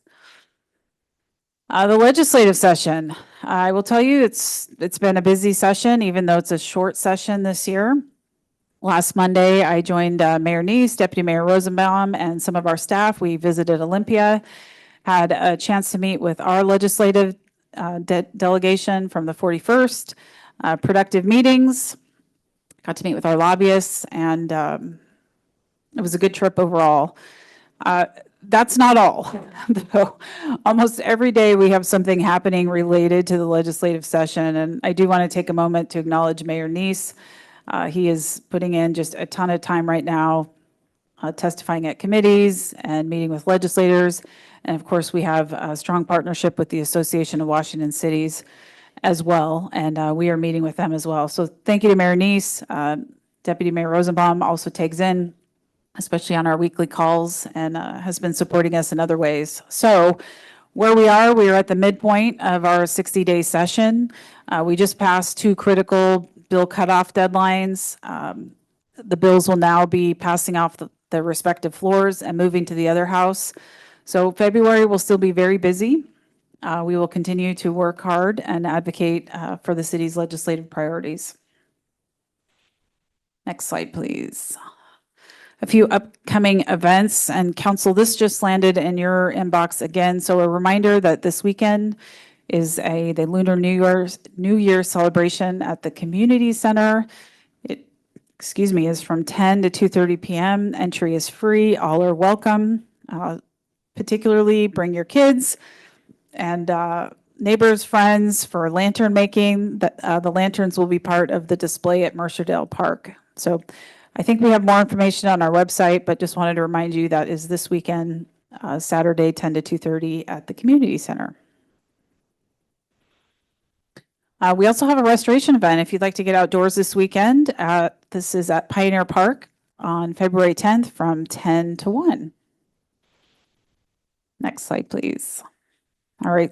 [SPEAKER 8] The legislative session. I will tell you it's been a busy session, even though it's a short session this year. Last Monday, I joined Mayor Neese, Deputy Mayor Rosenbaum, and some of our staff. We visited Olympia, had a chance to meet with our legislative delegation from the 41st, productive meetings. got to meet with our lobbyists, and it was a good trip overall. That's not all, though. Almost every day we have something happening related to the legislative session, and I do want to take a moment to acknowledge Mayor Neese. He is putting in just a ton of time right now, testifying at committees and meeting with legislators. And of course, we have a strong partnership with the Association of Washington Cities as well, and we are meeting with them as well. So thank you to Mayor Neese. Deputy Mayor Rosenbaum also tags in, especially on our weekly calls, and has been supporting us in other ways. So where we are at the midpoint of our 60-day session. We just passed 2 critical bill cutoff deadlines. The bills will now be passing off the respective floors and moving to the other house. So February will still be very busy. We will continue to work hard and advocate for the city's legislative priorities. Next slide, please. A few upcoming events, and council, this just landed in your inbox again. So a reminder that this weekend is the Lunar New Year celebration at the Community Center. It, is from 10 to 2:30 p.m. Entry is free. All are welcome. Particularly bring your kids and neighbors, friends for lantern making. The lanterns will be part of the display at Mercer Park. So I think we have more information on our website, but just wanted to remind you that is this weekend, Saturday, 10 to 2:30 at the Community Center. We also have a restoration event if you'd like to get outdoors this weekend. This is at Pioneer Park on February 10th from 10 to 1. Next slide, please. All right.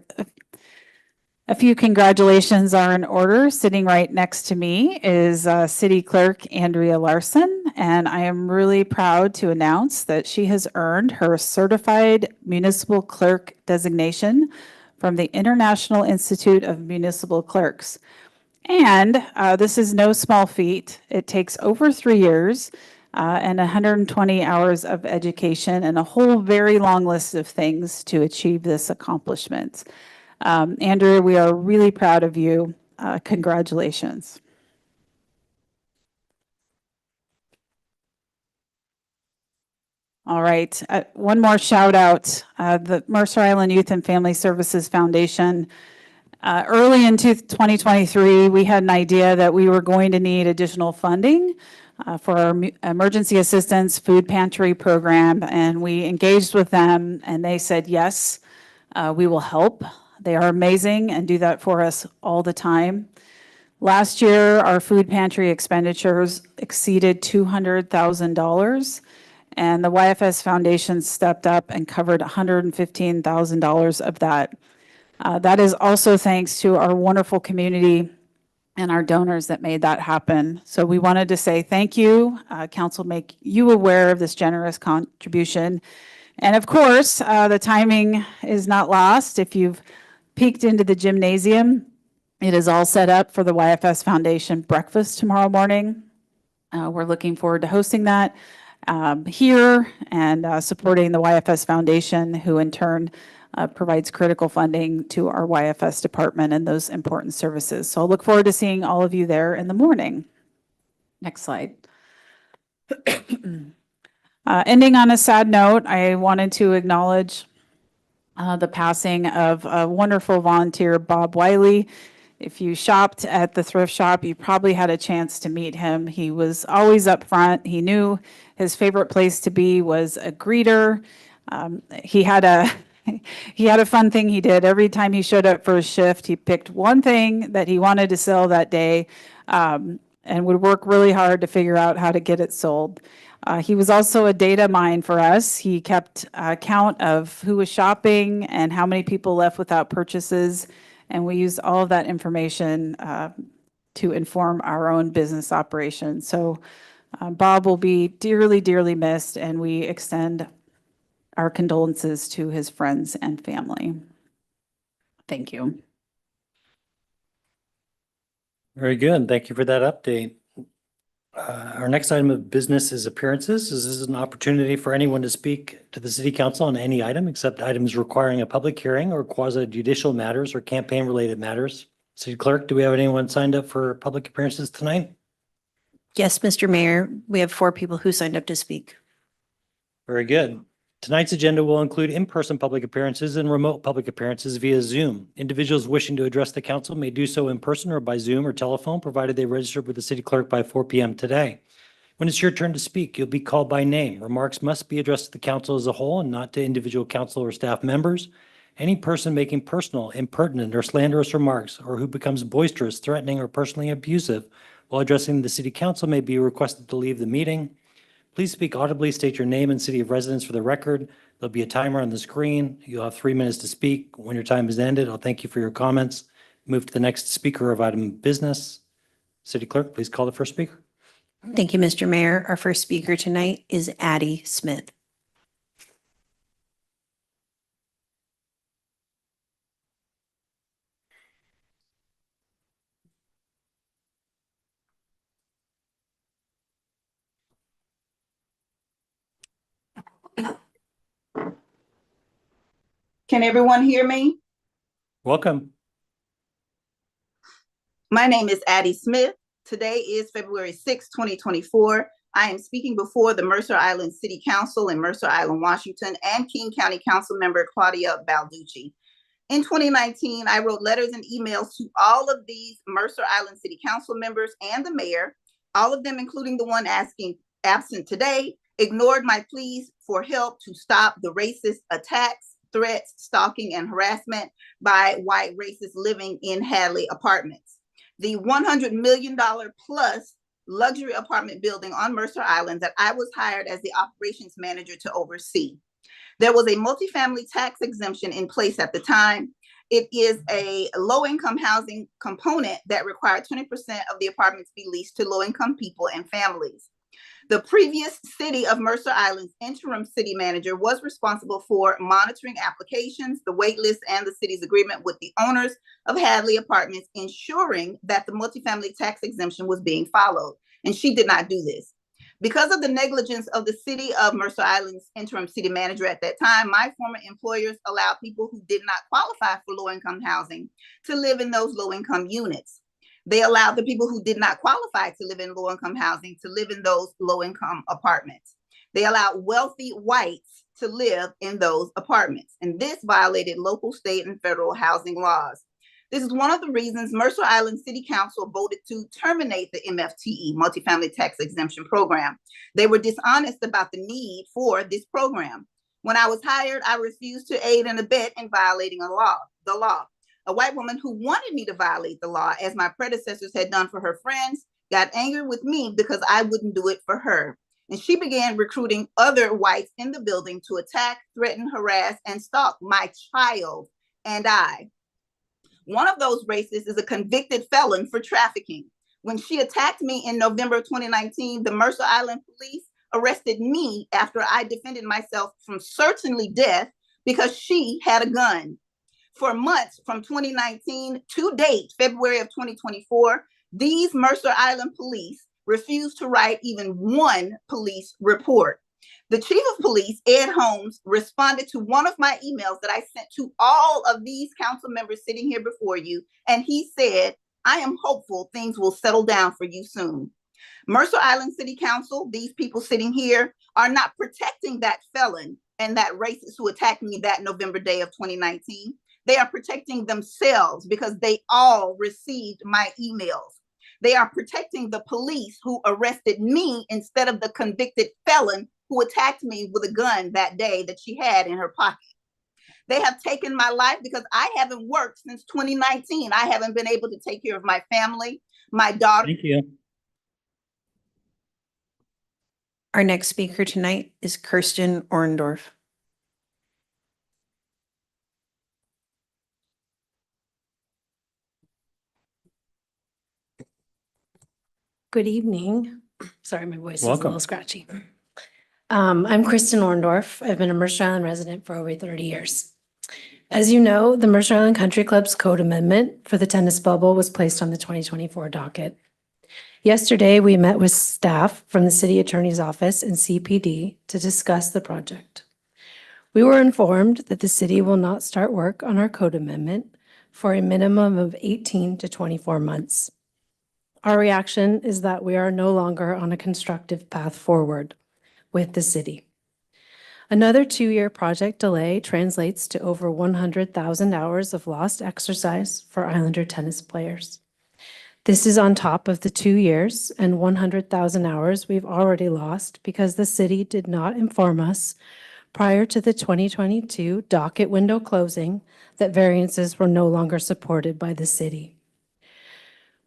[SPEAKER 8] A few congratulations are in order. Sitting right next to me is City Clerk Andrea Larson, and I am really proud to announce that she has earned her Certified Municipal Clerk designation from the International Institute of Municipal Clerks. And this is no small feat. It takes over 3 years and 120 hours of education and a whole very long list of things to achieve this accomplishment. Andrea, we are really proud of you. Congratulations. All right, one more shout out. The Mercer Island Youth and Family Services Foundation. Early in 2023, we had an idea that we were going to need additional funding for our emergency assistance food pantry program, and we engaged with them, and they said, yes, we will help. They are amazing and do that for us all the time. Last year, our food pantry expenditures exceeded $200,000, and the YFS Foundation stepped up and covered $115,000 of that. That is also thanks to our wonderful community and our donors that made that happen. So we wanted to say thank you. Council, make you aware of this generous contribution. And of course, the timing is not lost. If you've peeked into the gymnasium, it is all set up for the YFS Foundation breakfast tomorrow morning. We're looking forward to hosting that here and supporting the YFS Foundation, who in turn provides critical funding to our YFS department and those important services. So I'll look forward to seeing all of you there in the morning. Next slide. Ending on a sad note, I wanted to acknowledge the passing of a wonderful volunteer, Bob Wiley. If you shopped at the thrift shop, you probably had a chance to meet him. He was always up front. He knew his favorite place to be was a greeter. He had a fun thing he did. Every time he showed up for a shift, he picked one thing that he wanted to sell that day and would work really hard to figure out how to get it sold. He was also a data mine for us. He kept count of who was shopping and how many people left without purchases. And we used all of that information to inform our own business operations. So Bob will be dearly, dearly missed, and we extend our condolences to his friends and family. Thank you.
[SPEAKER 1] Very good. Thank you for that update. Our next item of business is appearances. This is an opportunity for anyone to speak to the city council on any item except items requiring a public hearing or quasi-judicial matters or campaign-related matters. City Clerk, do we have anyone signed up for public appearances tonight?
[SPEAKER 2] Yes, Mr. Mayor, we have 4 people who signed up to speak.
[SPEAKER 1] Very good. Tonight's agenda will include in-person public appearances and remote public appearances via Zoom. Individuals wishing to address the council may do so in person or by Zoom or telephone, provided they registered with the city clerk by 4 p.m. today. When it's your turn to speak, you'll be called by name. Remarks must be addressed to the council as a whole and not to individual council or staff members. Any person making personal, impertinent, or slanderous remarks, or who becomes boisterous, threatening, or personally abusive while addressing the city council may be requested to leave the meeting. Please speak audibly, state your name and city of residence for the record. There'll be a timer on the screen. You'll have 3 minutes to speak. When your time is ended, I'll thank you for your comments. Move to the next speaker of item of business. City Clerk, please call the first speaker.
[SPEAKER 2] Thank you, Mr. Mayor. Our first speaker tonight is Addie Smith.
[SPEAKER 9] Can everyone hear me?
[SPEAKER 1] Welcome.
[SPEAKER 9] My name is Addie Smith. Today is February 6, 2024. I am speaking before the Mercer Island City Council in Mercer Island, Washington, and King County Councilmember Claudia Balducci. In 2019, I wrote letters and emails to all of these Mercer Island City Council members and the mayor, all of them, including the one absent today, ignored my pleas for help to stop the racist attacks, threats, stalking, and harassment by white racists living in Hadley apartments. The $100 million plus luxury apartment building on Mercer Island that I was hired as the operations manager to oversee. There was a multifamily tax exemption in place at the time. It is a low-income housing component that required 20% of the apartments be leased to low-income people and families. The previous city of Mercer Island's interim city manager was responsible for monitoring applications, the wait list, and the city's agreement with the owners of Hadley Apartments, ensuring that the multifamily tax exemption was being followed. And she did not do this. Because of the negligence of the city of Mercer Island's interim city manager at that time, my former employers allowed people who did not qualify for low-income housing to live in those low-income units. They allowed the people who did not qualify to live in low-income housing to live in those low-income apartments. They allowed wealthy whites to live in those apartments, and this violated local, state, and federal housing laws. This is one of the reasons Mercer Island City Council voted to terminate the MFTE, Multifamily Tax Exemption Program. They were dishonest about the need for this program. When I was hired, I refused to aid and abet in violating the law. A white woman who wanted me to violate the law, as my predecessors had done for her friends, got angry with me because I wouldn't do it for her. And she began recruiting other whites in the building to attack, threaten, harass, and stalk my child and I. One of those racists is a convicted felon for trafficking. When she attacked me in November 2019, the Mercer Island police arrested me after I defended myself from certainly death because she had a gun. For months from 2019 to date, February of 2024, these Mercer Island police refused to write even one police report. The chief of police, Ed Holmes, responded to one of my emails that I sent to all of these council members sitting here before you, and he said, "I am hopeful things will settle down for you soon." Mercer Island City Council, these people sitting here, are not protecting that felon and that racist who attacked me that November day of 2019. They are protecting themselves because they all received my emails. They are protecting the police who arrested me instead of the convicted felon who attacked me with a gun that day that she had in her pocket. They have taken my life because I haven't worked since 2019. I haven't been able to take care of my family, my daughter.
[SPEAKER 1] Thank you.
[SPEAKER 2] Our next speaker tonight is Kirsten Orndorff.
[SPEAKER 10] Good evening. Sorry, my voice is a
[SPEAKER 1] Welcome.
[SPEAKER 10] little scratchy. I'm Kristen Orndorff. I've been a Mercer Island resident for over 30 years. As you know, the Mercer Island Country Club's code amendment for the tennis bubble was placed on the 2024 docket. Yesterday, we met with staff from the city attorney's office and CPD to discuss the project. We were informed that the city will not start work on our code amendment for a minimum of 18 to 24 months. Our reaction is that we are no longer on a constructive path forward with the city. Another 2-year project delay translates to over 100,000 hours of lost exercise for Islander tennis players. This is on top of the 2 years and 100,000 hours we've already lost because the city did not inform us prior to the 2022 docket window closing that variances were no longer supported by the city.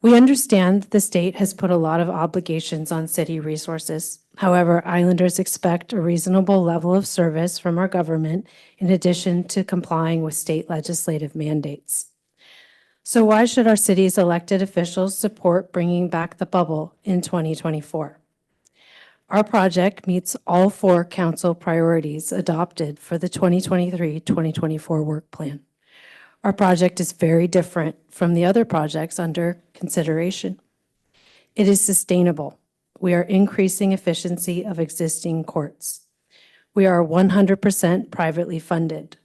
[SPEAKER 10] We understand that the state has put a lot of obligations on city resources. However, Islanders expect a reasonable level of service from our government in addition to complying with state legislative mandates. So why should our city's elected officials support bringing back the bubble in 2024? Our project meets all 4 council priorities adopted for the 2023-2024 work plan. Our project is very different from the other projects under consideration. It is sustainable. We are increasing efficiency of existing courts. We are 100% privately funded.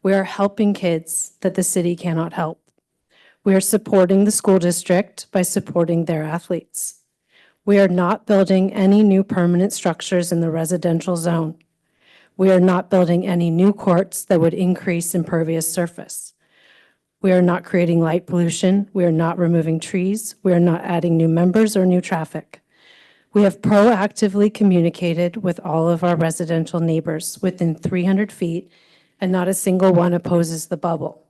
[SPEAKER 10] We are helping kids that the city cannot help. We are supporting the school district by supporting their athletes. We are not building any new permanent structures in the residential zone. We are not building any new courts that would increase impervious surface. We are not creating light pollution. We are not removing trees. We are not adding new members or new traffic. We have proactively communicated with all of our residential neighbors within 300 feet, and not a single one opposes the bubble.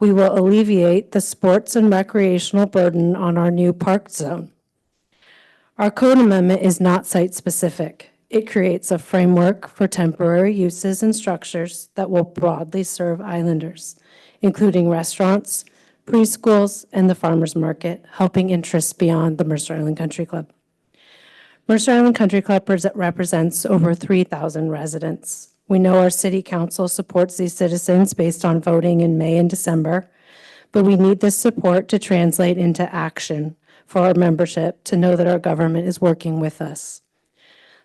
[SPEAKER 10] We will alleviate the sports and recreational burden on our new park zone. Our code amendment is not site-specific. It creates a framework for temporary uses and structures that will broadly serve Islanders, including restaurants, preschools, and the farmers market, helping interests beyond the Mercer Island Country Club. Mercer Island Country Club represents over 3,000 residents. We know our city council supports these citizens based on voting in May and December, but we need this support to translate into action for our membership to know that our government is working with us.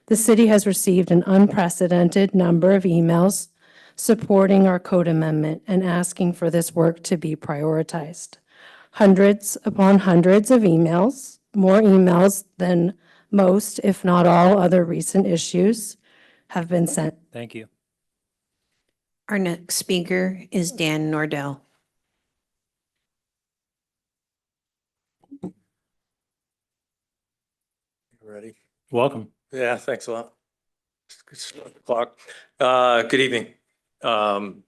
[SPEAKER 10] The city has received an unprecedented number of emails supporting our code amendment and asking for this work to be prioritized. Hundreds upon hundreds of emails, more emails than most, if not all, other recent issues have been sent.
[SPEAKER 1] Thank you.
[SPEAKER 2] Our next speaker is Dan Nordell.
[SPEAKER 11] Ready?
[SPEAKER 1] Welcome.
[SPEAKER 11] Yeah, thanks a lot. Clock. Good evening. I'm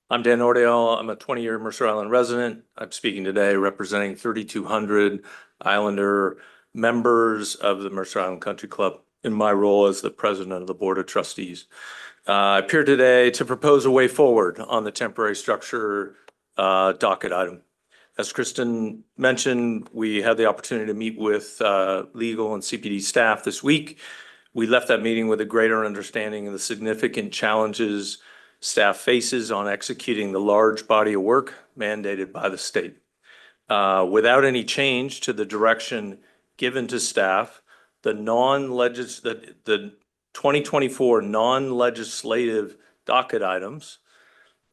[SPEAKER 11] Dan Nordell. I'm a 20-year Mercer Island resident. I'm speaking today representing 3,200 Islander members of the Mercer Island Country Club in my role as the president of the Board of Trustees. I appear today to propose a way forward on the temporary structure docket item. As Kristen mentioned, we had the opportunity to meet with legal and CPD staff this week. We left that meeting with a greater understanding of the significant challenges staff faces on executing the large body of work mandated by the state. Without any change to the direction given to staff, the 2024 non-legislative docket items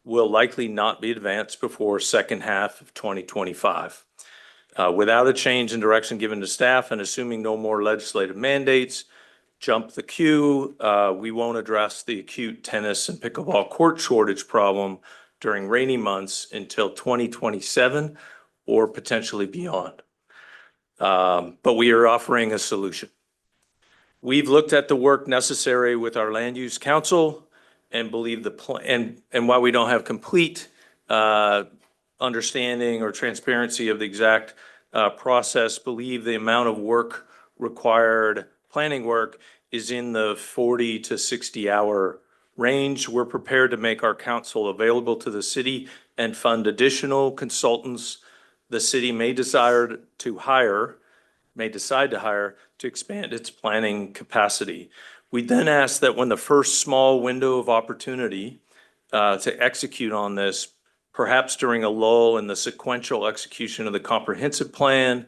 [SPEAKER 11] will likely not be advanced before second half of 2025. Without a change in direction given to staff and assuming no more legislative mandates, jump the queue, we won't address the acute tennis and pickleball court shortage problem during rainy months until 2027 or potentially beyond. But we are offering a solution. We've looked at the work necessary with our land use council and believe the plan, and while we don't have complete understanding or transparency of the exact process, believe the amount of work required, planning work, is in the 40 to 60 hour range. We're prepared to make our council available to the city and fund additional consultants the city may decide to hire to expand its planning capacity. We then ask that when the first small window of opportunity to execute on this, perhaps during a lull in the sequential execution of the comprehensive plan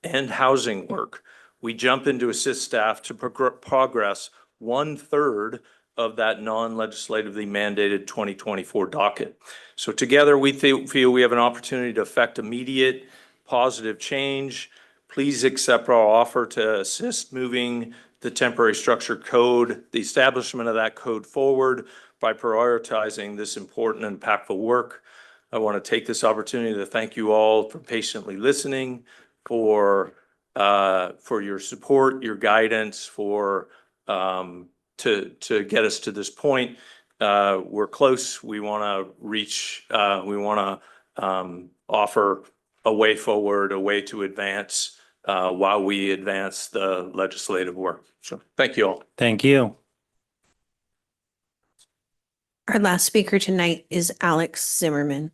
[SPEAKER 11] and housing work, we jump in to assist staff to progress 1/3 of that non-legislatively mandated 2024 docket. So together we feel we have an opportunity to affect immediate positive change please accept our offer to assist moving the temporary structure code, the establishment of that code forward by prioritizing this important and impactful work. I want to take this opportunity to thank you all for patiently listening, for your support, your guidance, to get us to this point. We're close. We want to offer a way forward, a way to advance while we advance the legislative work. So thank you all.
[SPEAKER 1] Thank you.
[SPEAKER 2] Our last speaker tonight is Alex Zimmerman.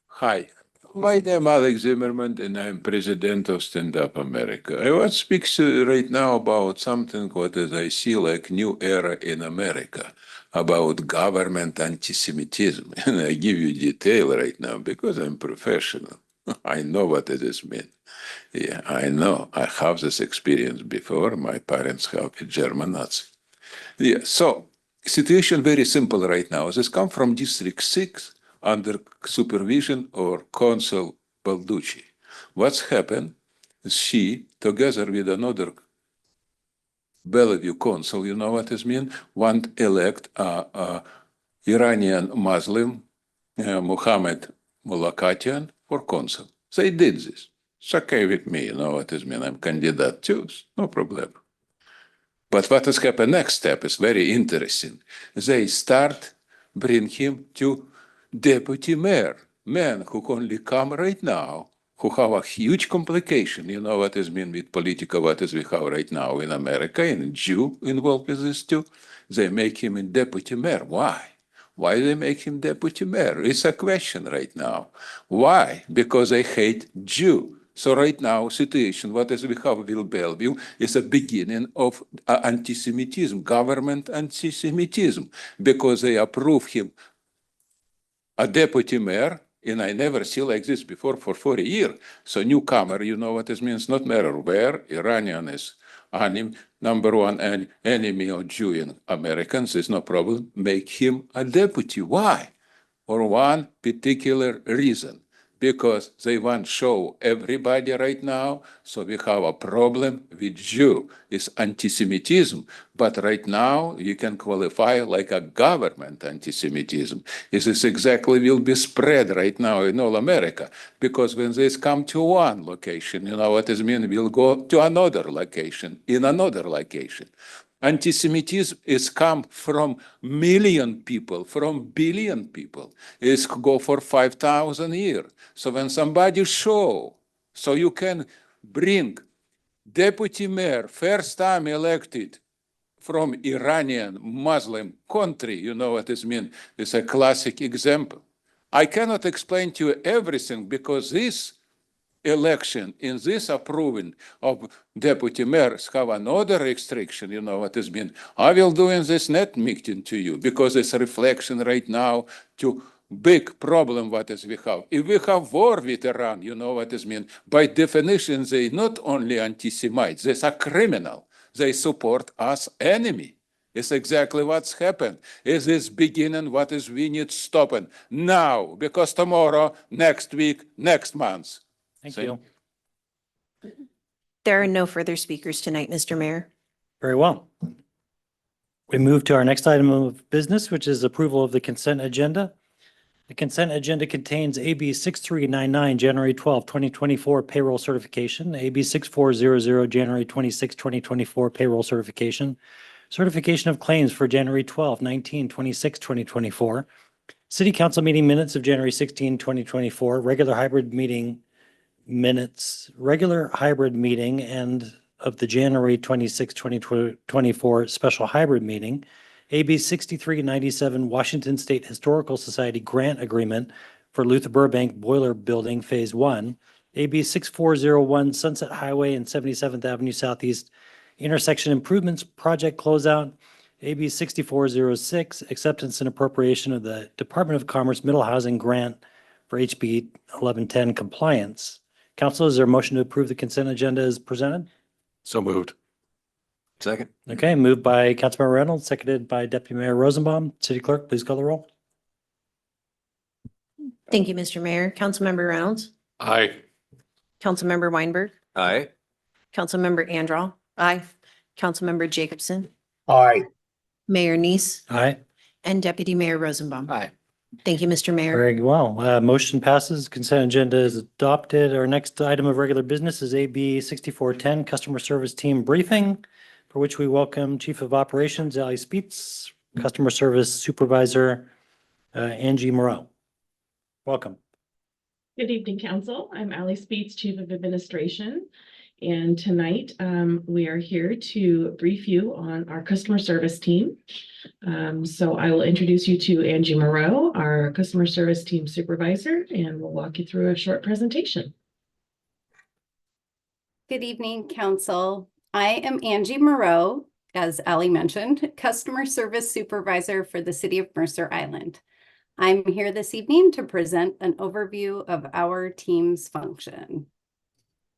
[SPEAKER 12] Hi, my name is Alex Zimmerman and I'm president of Stand Up America. I want to speak right now about something what is I see like new era in America about government anti-Semitism. And I give you detail right now because I'm professional. I know what it is mean. Yeah, I know. I have this experience before. My parents have a German Nazi. Yeah, so situation very simple right now. This come from District 6 under supervision or Consul Balducci. What's happened? She, together with another Bellevue consul, you know what this mean? Want elect Iranian Muslim Mohammed Mulakatian for consul. They did this. It's okay with me, you know what this mean? I'm candidate too, no problem. But what has happened next step is very interesting. They start bring him to deputy mayor, man who only come right now, who have a huge complication. You know what is mean with political, what is we have right now in America, and Jew involved with this too. They make him a deputy mayor. Why? Why they make him deputy mayor? It's a question right now. Why? Because they hate Jew. So right now, situation, what is we have with Bellevue is a beginning of anti-Semitism, government anti-Semitism, because they approve him a deputy mayor, and I never see like this before for 40 years. So newcomer, you know what this means, not matter where, Iranian is number one enemy of Jewish Americans, is no problem, make him a deputy. Why? For one particular reason. Because they want to show everybody right now, so we have a problem with Jew. It's anti-Semitism, but right now you can qualify like a government anti-Semitism. This is exactly will be spread right now in all America, because when they come to one location, you know what it means, we'll go to another location, in another location. Anti-Semitism is come from million people, from billion people. It's go for 5,000 years. So when somebody show, so you can bring deputy mayor, first time elected from Iranian Muslim country, you know what this means. It's a classic example. I cannot explain to you everything because this election in this approving of deputy mayors have another restriction, you know what has been. I will do in this net meeting to you because it's a reflection right now to big problem what is we have. If we have war with Iran, you know what is mean. By definition, they not only anti-Semites, they are criminal. They support us enemy. It's exactly what's happened. Is this beginning what is we need stopping now? Because tomorrow, next week, next month.
[SPEAKER 1] Thank you.
[SPEAKER 2] There are no further speakers tonight, Mr. Mayor.
[SPEAKER 1] Very well. We move to our next item of business, which is approval of the consent agenda. The consent agenda contains AB 6399, January 12, 2024 payroll certification, AB 6400, January 26, 2024 payroll certification, certification of claims for January 12, 19, 26, 2024, City Council meeting minutes of January 16, 2024, regular hybrid meeting minutes, regular hybrid meeting, and of the January 26, 2024 special hybrid meeting, AB 6397 Washington State Historical Society Grant Agreement for Luther Burbank Boiler Building Phase 1, AB 6401 Sunset Highway and 77th Avenue Southeast Intersection Improvements Project Closeout, AB 6406 Acceptance and Appropriation of the Department of Commerce Middle Housing Grant for HB 1110 Compliance. Council, is there a motion to approve the consent agenda as presented?
[SPEAKER 6] So moved.
[SPEAKER 11] Second.
[SPEAKER 1] Okay, moved by Councilmember Reynolds, seconded by Deputy Mayor Rosenbaum. City Clerk, please call the roll.
[SPEAKER 2] Thank you, Mr. Mayor. Councilmember Reynolds,
[SPEAKER 6] Aye.
[SPEAKER 2] Councilmember Weinberg,
[SPEAKER 11] Aye.
[SPEAKER 2] Councilmember Andral,
[SPEAKER 3] Aye.
[SPEAKER 2] Councilmember Jacobson,
[SPEAKER 7] Aye.
[SPEAKER 2] Mayor Neese,
[SPEAKER 1] Aye.
[SPEAKER 2] and Deputy Mayor Rosenbaum.
[SPEAKER 4] Aye.
[SPEAKER 2] Thank you, Mr. Mayor.
[SPEAKER 1] Very well. Motion passes. Consent agenda is adopted. Our next item of regular business is AB 6410, Customer Service Team Briefing, for which we welcome Chief of Operations, Ali Speets, Customer Service Supervisor, Angie Moreau. Welcome.
[SPEAKER 13] Good evening, Council. I'm Ali Speets, Chief of Administration. And tonight we are here to brief you on our customer service team. So I will introduce you to Angie Moreau, our customer service team supervisor, and we'll walk you through a short presentation.
[SPEAKER 14] Good evening, Council. I am Angie Moreau, as Ali mentioned, customer service supervisor for the City of Mercer Island. I'm here this evening to present an overview of our team's function.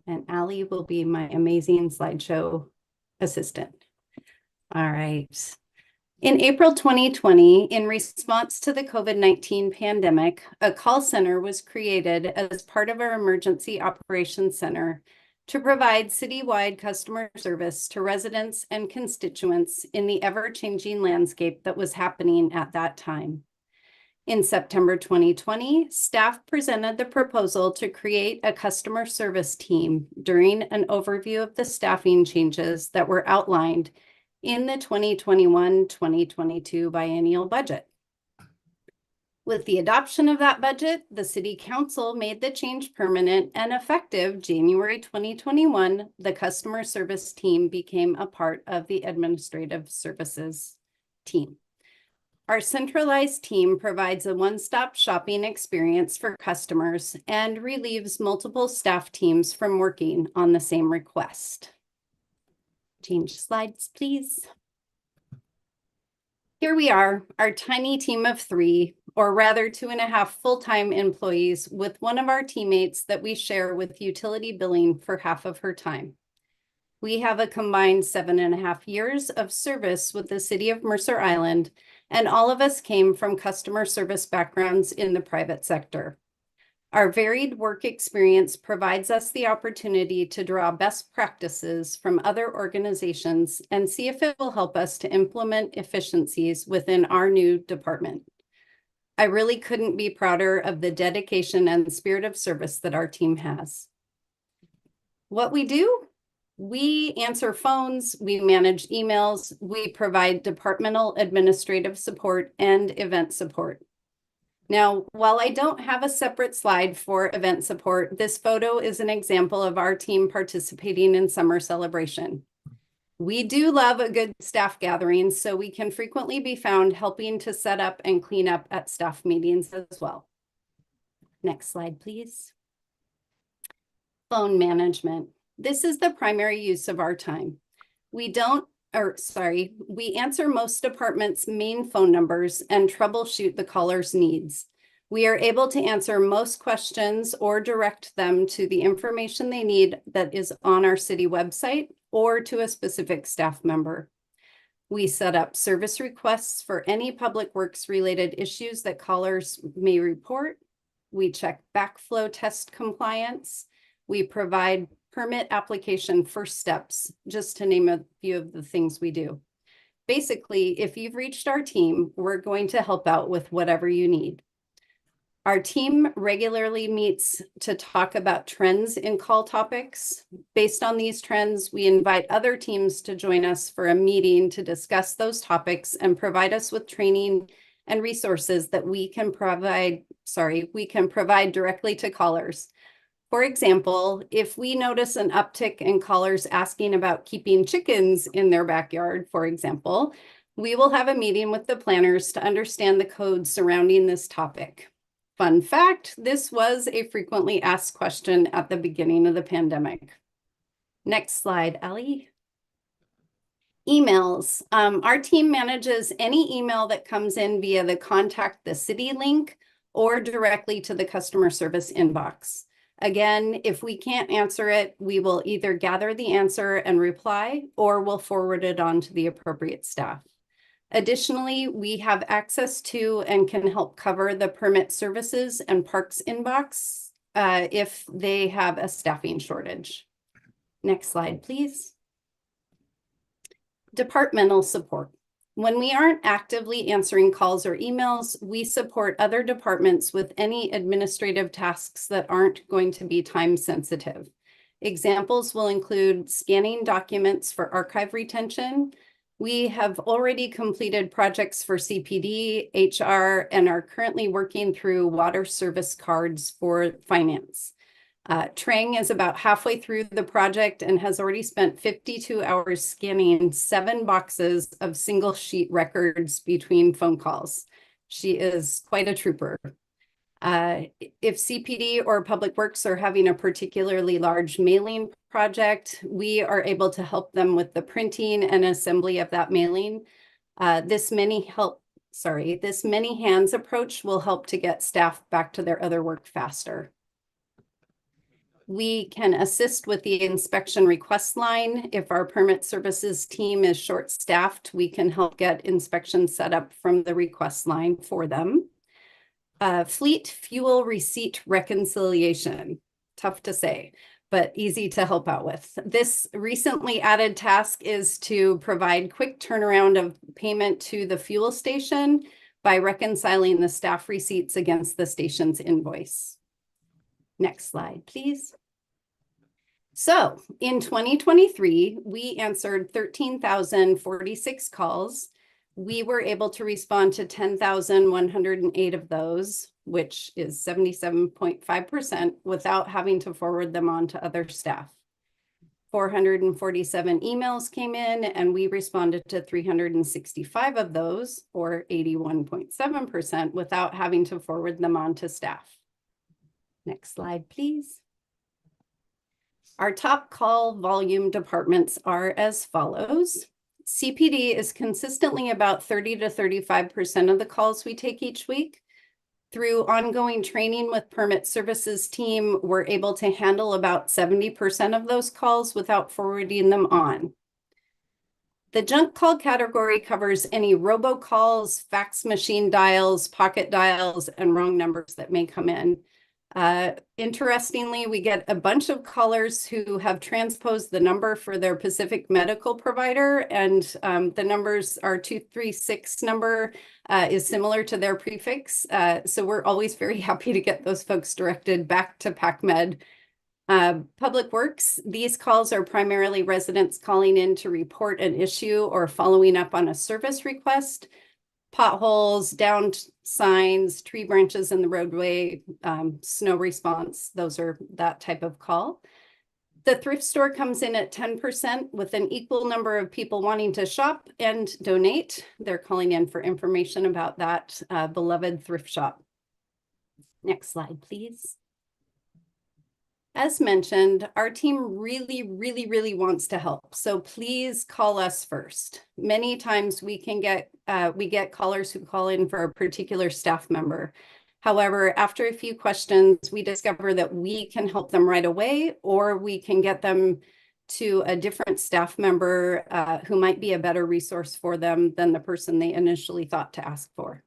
[SPEAKER 14] And Ali will be my amazing slideshow assistant. All right. In April 2020, in response to the COVID-19 pandemic, a call center was created as part of our Emergency Operations Center to provide citywide customer service to residents and constituents in the ever-changing landscape that was happening at that time. In September 2020, staff presented the proposal to create a customer service team during an overview of the staffing changes that were outlined in the 2021-2022 biennial budget. With the adoption of that budget, the City Council made the change permanent, and effective January 2021, the customer service team became a part of the administrative services team. Our centralized team provides a one-stop shopping experience for customers and relieves multiple staff teams from working on the same request. Change slides, please. Here we are, our tiny team of 3, or rather 2.5 full-time employees, with one of our teammates that we share with utility billing for half of her time. We have a combined 7.5 years of service with the City of Mercer Island, and all of us came from customer service backgrounds in the private sector. Our varied work experience provides us the opportunity to draw best practices from other organizations and see if it will help us to implement efficiencies within our new department. I really couldn't be prouder of the dedication and spirit of service that our team has. What we do? We answer phones, we manage emails, we provide departmental administrative support and event support. Now, while I don't have a separate slide for event support, this photo is an example of our team participating in summer celebration. We do love a good staff gathering, so we can frequently be found helping to set up and clean up at staff meetings as well. Next slide, please. Phone management. This is the primary use of our time. We answer most departments' main phone numbers and troubleshoot the caller's needs. We are able to answer most questions or direct them to the information they need that is on our city website or to a specific staff member. We set up service requests for any public works related issues that callers may report. We check backflow test compliance. We provide permit application first steps, just to name a few of the things we do. Basically, if you've reached our team, we're going to help out with whatever you need. Our team regularly meets to talk about trends in call topics. Based on these trends, we invite other teams to join us for a meeting to discuss those topics and provide us with training and resources that we can provide directly to callers. For example, if we notice an uptick in callers asking about keeping chickens in their backyard, for example, we will have a meeting with the planners to understand the codes surrounding this topic. Fun fact, this was a frequently asked question at the beginning of the pandemic. Next slide, Ellie. Emails. Our team manages any email that comes in via the Contact the City link or directly to the customer service inbox. Again, if we can't answer it, we will either gather the answer and reply, or we'll forward it on to the appropriate staff. Additionally, we have access to and can help cover the permit services and parks inbox if they have a staffing shortage. Next slide, please. Departmental support. When we aren't actively answering calls or emails, we support other departments with any administrative tasks that aren't going to be time sensitive. Examples will include scanning documents for archive retention. We have already completed projects for CPD, HR, and are currently working through water service cards for finance. Trang is about halfway through the project and has already spent 52 hours scanning 7 boxes of single sheet records between phone calls. She is quite a trooper. If CPD or Public Works are having a particularly large mailing project, we are able to help them with the printing and assembly of that mailing. This many hands approach will help to get staff back to their other work faster. We can assist with the inspection request line. If our permit services team is short-staffed, we can help get inspections set up from the request line for them. Fleet fuel receipt reconciliation, tough to say, but easy to help out with. This recently added task is to provide quick turnaround of payment to the fuel station by reconciling the staff receipts against the station's invoice. Next slide, please. So in 2023, we answered 13,046 calls. We were able to respond to 10,108 of those, which is 77.5%, without having to forward them on to other staff. 447 emails came in, and we responded to 365 of those, or 81.7%, without having to forward them on to staff. Next slide, please. Our top call volume departments are as follows. CPD is consistently about 30 to 35% of the calls we take each week. Through ongoing training with permit services team, we're able to handle about 70% of those calls without forwarding them on. The junk call category covers any robocalls, fax machine dials, pocket dials, and wrong numbers that may come in. Interestingly, we get a bunch of callers who have transposed the number for their Pacific medical provider, and the numbers, our 236 number is similar to their prefix. So we're always very happy to get those folks directed back to PacMed. Public Works, these calls are primarily residents calling in to report an issue or following up on a service request. Potholes, downed signs, tree branches in the roadway, snow response, those are that type of call. The thrift store comes in at 10% with an equal number of people wanting to shop and donate. They're calling in for information about that beloved thrift shop. Next slide, please. As mentioned, our team really wants to help. So please call us first. Many times we get callers who call in for a particular staff member. However, after a few questions, we discover that we can help them right away, or we can get them to a different staff member who might be a better resource for them than the person they initially thought to ask for.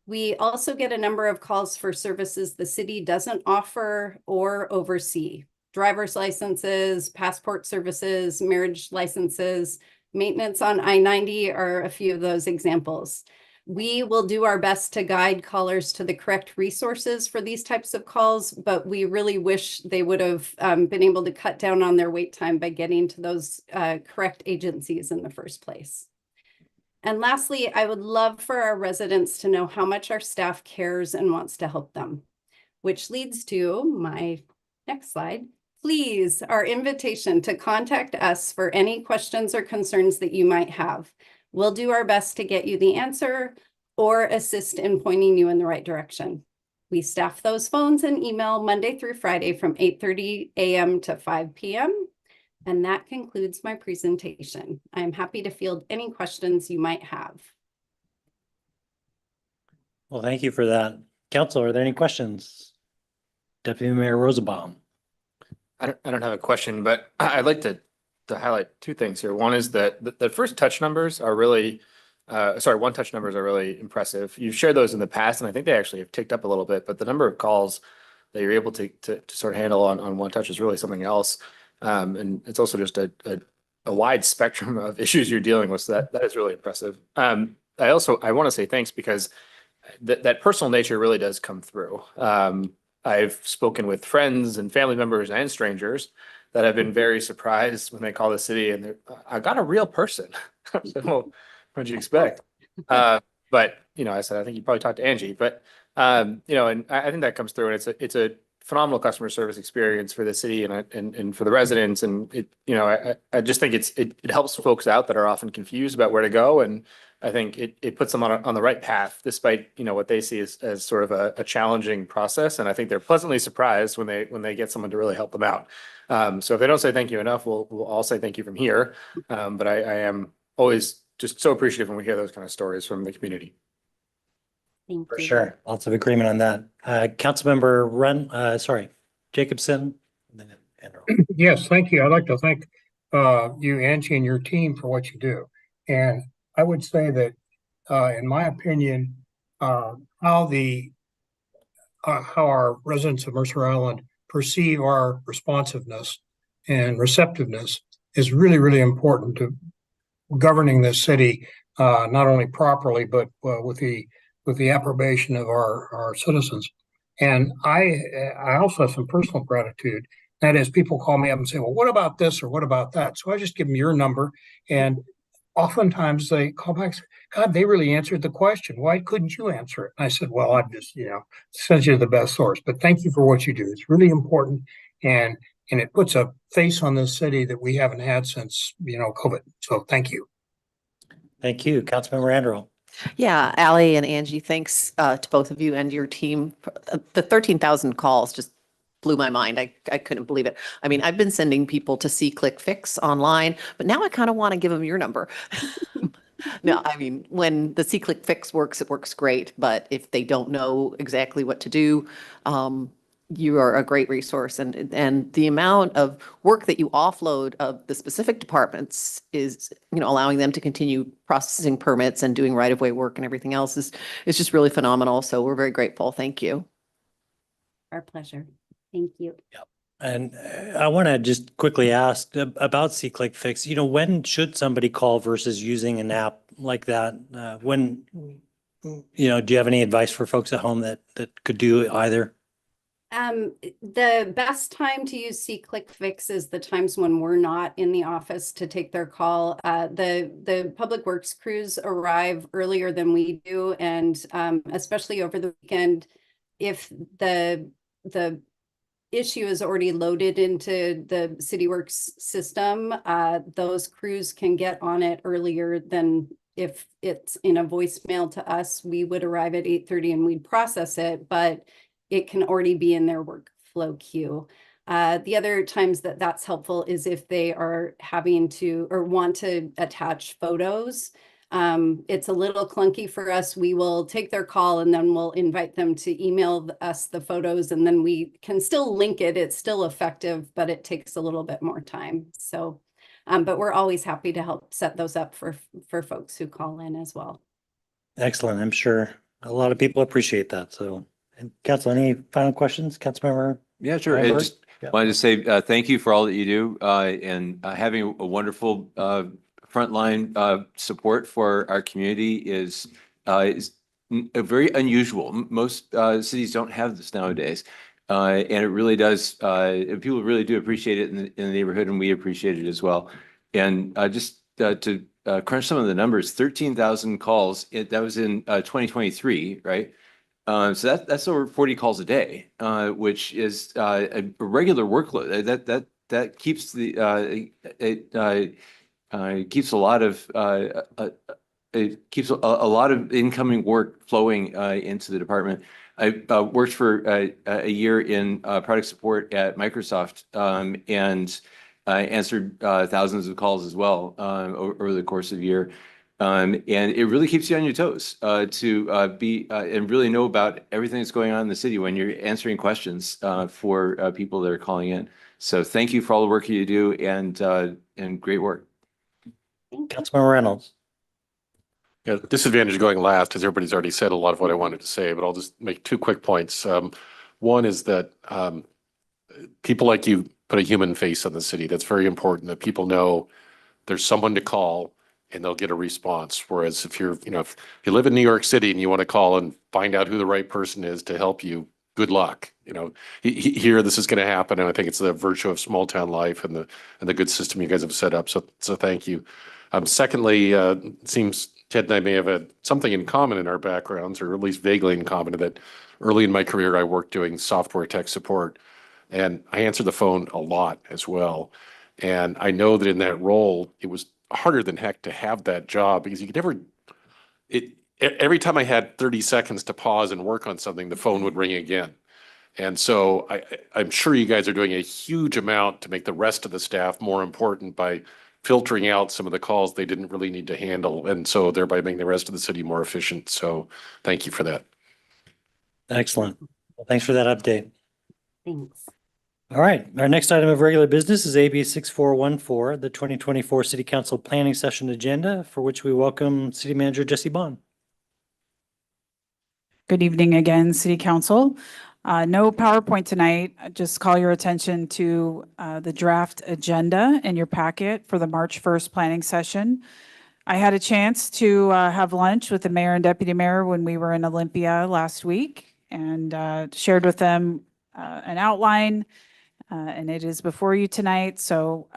[SPEAKER 14] We also get a number of calls for services the city doesn't offer or oversee. Driver's licenses, passport services, marriage licenses, maintenance on I-90 are a few of those examples. We will do our best to guide callers to the correct resources for these types of calls, but we really wish they would have been able to cut down on their wait time by getting to those correct agencies in the first place. And lastly, I would love for our residents to know how much our staff cares and wants to help them, which leads to my next slide. Please, our invitation to contact us for any questions or concerns that you might have. We'll do our best to get you the answer or assist in pointing you in the right direction. We staff those phones and email Monday through Friday from 8:30 a.m. to 5 p.m. And that concludes my presentation. I'm happy to field any questions you might have.
[SPEAKER 1] Well, thank you for that. Council, are there any questions? Deputy Mayor Rosenbaum.
[SPEAKER 4] I don't have a question, but I'd like to highlight two things here. One is that the first touch numbers are really, one touch numbers are really impressive. You've shared those in the past, and I think they actually have ticked up a little bit, but the number of calls that you're able to sort of handle on one touch is really something else. And it's also just a wide spectrum of issues you're dealing with. So that is really impressive. I want to say thanks because that personal nature really does come through. I've spoken with friends and family members and strangers that have been very surprised when they call the city and I got a real person. Well, what'd you expect? But I said, I think you probably talked to Angie, but and I think that comes through, and it's a phenomenal customer service experience for the city and for the residents. And I just think it helps folks out that are often confused about where to go. And I think it puts them on the right path, despite, what they see as sort of a challenging process. And I think they're pleasantly surprised when they get someone to really help them out. So if they don't say thank you enough, we'll all say thank you from here. But I am always just so appreciative when we hear those kind of stories from the community.
[SPEAKER 14] Thank
[SPEAKER 1] For
[SPEAKER 14] you.
[SPEAKER 1] sure. Lots of agreement on that. Councilmember Jacobson. And then Andrew.
[SPEAKER 7] Yes, thank you. I'd like to thank you, Angie, and your team for what you do. And I would say that, in my opinion, how our residents of Mercer Island perceive our responsiveness and receptiveness is really, really important to governing this city, not only properly, but with the approbation of our citizens. And I also have some personal gratitude. That is, people call me up and say, well, what about this or what about that? So I just give them your number, and oftentimes they call back and say, God, they really answered the question. Why couldn't you answer it? And I said, well, I've just, sent you to the best source, but thank you for what you do. It's really important. And it puts a face on this city that we haven't had since, COVID. So thank you.
[SPEAKER 1] Thank you. Councilmember Andrew.
[SPEAKER 3] Yeah, Allie and Angie, thanks to both of you and your team. The 13,000 calls just blew my mind. I couldn't believe it. I mean, I've been sending people to see Click Fix online, but now I kind of want to give them your number. No, I mean, when the See Click Fix works, it works great. But if they don't know exactly what to do, you are a great resource. And the amount of work that you offload of the specific departments is, allowing them to continue processing permits and doing right-of-way work and everything else is just really phenomenal. So we're very grateful. Thank you.
[SPEAKER 14] Our pleasure. Thank you.
[SPEAKER 1] And I want to just quickly ask about See Click Fix. When should somebody call versus using an app like that? Do you have any advice for folks at home that could do either?
[SPEAKER 14] The best time to use See Click Fix is the times when we're not in the office to take their call. The Public Works crews arrive earlier than we do, and especially over the weekend, if the issue is already loaded into the CityWorks system, those crews can get on it earlier than if it's in a voicemail to us. We would arrive at 8:30 and we'd process it, but it can already be in their workflow queue. The other times that's helpful is if they are having to or want to attach photos. It's a little clunky for us. We will take their call and then we'll invite them to email us the photos, and then we can still link it. It's still effective, but it takes a little bit more time. So, but we're always happy to help set those up for folks who call in as well.
[SPEAKER 1] Excellent. I'm sure a lot of people appreciate that. So, and Council, any final questions? Councilmember?
[SPEAKER 15] Yeah, sure. I just wanted to say thank you for all that you do and having a wonderful frontline support for our community is very unusual. Most cities don't have this nowadays. And it really does, people really do appreciate it in the neighborhood, and we appreciate it as well. And just to crunch some of the numbers, 13,000 calls, that was in 2023, right? So that's over 40 calls a day, which is a regular workload. That keeps keeps a lot of it keeps a lot of incoming work flowing into the department. I worked for a year in product support at Microsoft and answered thousands of calls as well over the course of a year. And it really keeps you on your toes to be and really know about everything that's going on in the city when you're answering questions for people that are calling in. So thank you for all the work you do and great work.
[SPEAKER 1] Councilmember Reynolds.
[SPEAKER 6] Yeah, the disadvantage of going last is everybody's already said a lot of what I wanted to say, but I'll just make 2 quick points. One is that people like you put a human face on the city. That's very important, that people know there's someone to call and they'll get a response. Whereas if you're, if you live in New York City and you want to call and find out who the right person is to help you, good luck. Here this is going to happen, and I think it's the virtue of small town life and the good system you guys have set up. So thank you. Secondly, it seems Ted and I may have had something in common in our backgrounds, or at least vaguely in common, that early in my career I worked doing software tech support, and I answered the phone a lot as well. And I know that in that role, it was harder than heck to have that job because you could never, every time I had 30 seconds to pause and work on something, the phone would ring again. And so I'm sure you guys are doing a huge amount to make the rest of the staff more important by filtering out some of the calls they didn't really need to handle, and so thereby making the rest of the city more efficient. So thank you for that.
[SPEAKER 1] Excellent. Well, thanks for that update.
[SPEAKER 14] Thanks.
[SPEAKER 1] All right. Our next item of regular business is AB 6414, the 2024 City Council Planning Session Agenda, for which we welcome City Manager Jesse Bond.
[SPEAKER 8] Good evening again, City Council. No PowerPoint tonight. Just call your attention to the draft agenda in your packet for the March 1st planning session. I had a chance to have lunch with the mayor and deputy mayor when we were in Olympia last week and shared with them an outline, and it is before you tonight. So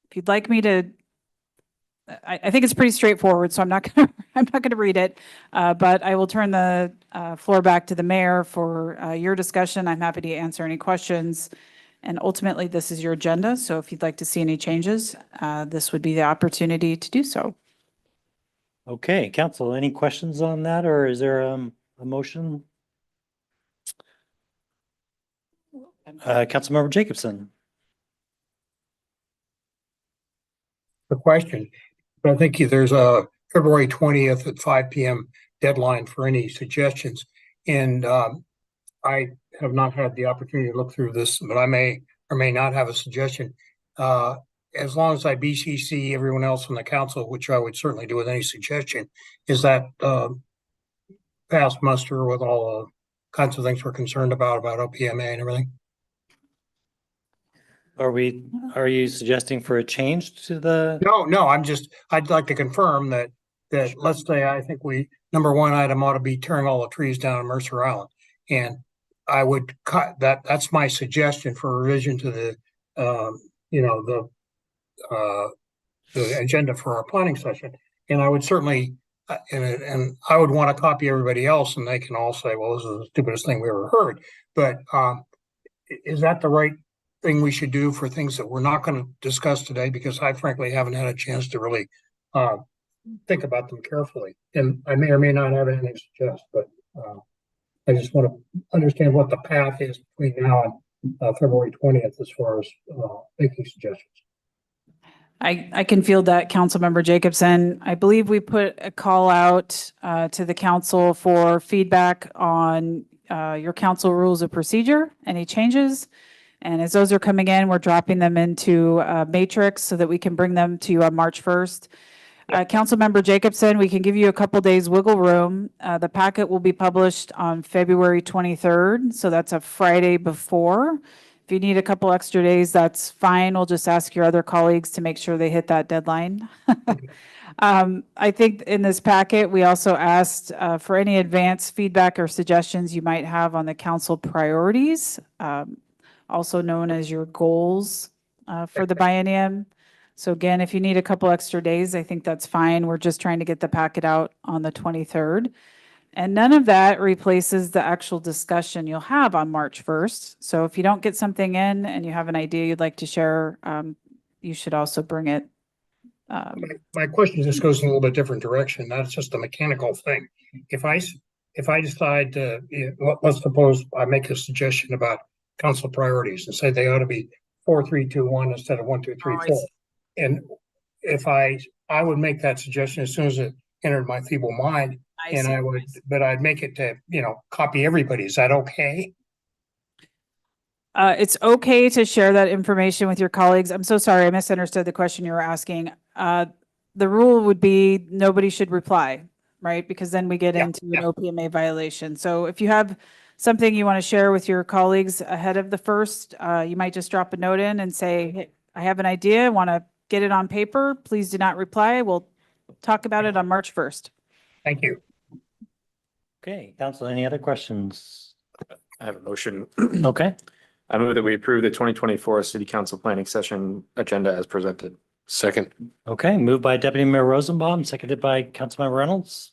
[SPEAKER 8] if you'd like me to, I think it's pretty straightforward, so I'm not gonna read it, but I will turn the floor back to the mayor for your discussion. I'm happy to answer any questions. And ultimately, this is your agenda, so if you'd like to see any changes, this would be the opportunity to do so.
[SPEAKER 1] Okay, council, any questions on that, or is there a motion? Councilmember Jacobson.
[SPEAKER 7] The question, but I think there's a February 20th at 5 p.m. deadline for any suggestions. And I have not had the opportunity to look through this, but I may or may not have a suggestion. As long as I BCC everyone else on the council, which I would certainly do with any suggestion, is that pass muster with all the kinds of things we're concerned about OPMA and everything?
[SPEAKER 1] Are you suggesting for a change to the?
[SPEAKER 7] No, I'd like to confirm that let's say, I think number one item ought to be tearing all the trees down on Mercer Island. And I would cut that's my suggestion for revision to the agenda for our planning session. And I would certainly, and I would want to copy everybody else, and they can all say, well, this is the stupidest thing we ever heard. But is that the right thing we should do for things that we're not going to discuss today? Because I frankly haven't had a chance to really think about them carefully. And I may or may not have anything to suggest, but I just want to understand what the path is between now and February 20th as far as making suggestions.
[SPEAKER 8] I can field that, Councilmember Jacobson. I believe we put a call out to the council for feedback on your council rules of procedure, any changes. And as those are coming in, we're dropping them into a matrix so that we can bring them to you on March 1st. Councilmember Jacobson, we can give you a couple days wiggle room. The packet will be published on February 23rd, so that's a Friday before. If you need a couple extra days, that's fine. We'll just ask your other colleagues to make sure they hit that deadline. I think in this packet, we also asked for any advance feedback or suggestions you might have on the council priorities, also known as your goals for the biennium. So again, if you need a couple extra days, I think that's fine. We're just trying to get the packet out on the 23rd. And none of that replaces the actual discussion you'll have on March 1st. So if you don't get something in and you have an idea you'd like to share, you should also bring it.
[SPEAKER 7] My question just goes in a little bit different direction. That's just a mechanical thing. If I decide to, let's suppose I make a suggestion about council priorities and say they ought to be 4, 3, 2, 1 instead of 1, 2, 3, 4. And if I I would make that suggestion as soon as it entered my feeble mind. And I would, but I'd make it to, copy everybody. Is that okay?
[SPEAKER 8] It's okay to share that information with your colleagues. I'm so sorry, I misunderstood the question you were asking. The rule would be nobody should reply, right? Because then we get into an OPMA violation. So if you have something you want to share with your colleagues ahead of the first, you might just drop a note in and say, hey, I have an idea, want to get it on paper. Please do not reply. We'll talk about it on March 1st.
[SPEAKER 7] Thank you.
[SPEAKER 1] Okay, council, any other questions?
[SPEAKER 4] I have a motion.
[SPEAKER 1] Okay,
[SPEAKER 4] I move that we approve the 2024 City Council Planning Session agenda as presented.
[SPEAKER 6] Second.
[SPEAKER 1] okay, moved by Deputy Mayor Rosenbaum, seconded by Councilmember Reynolds.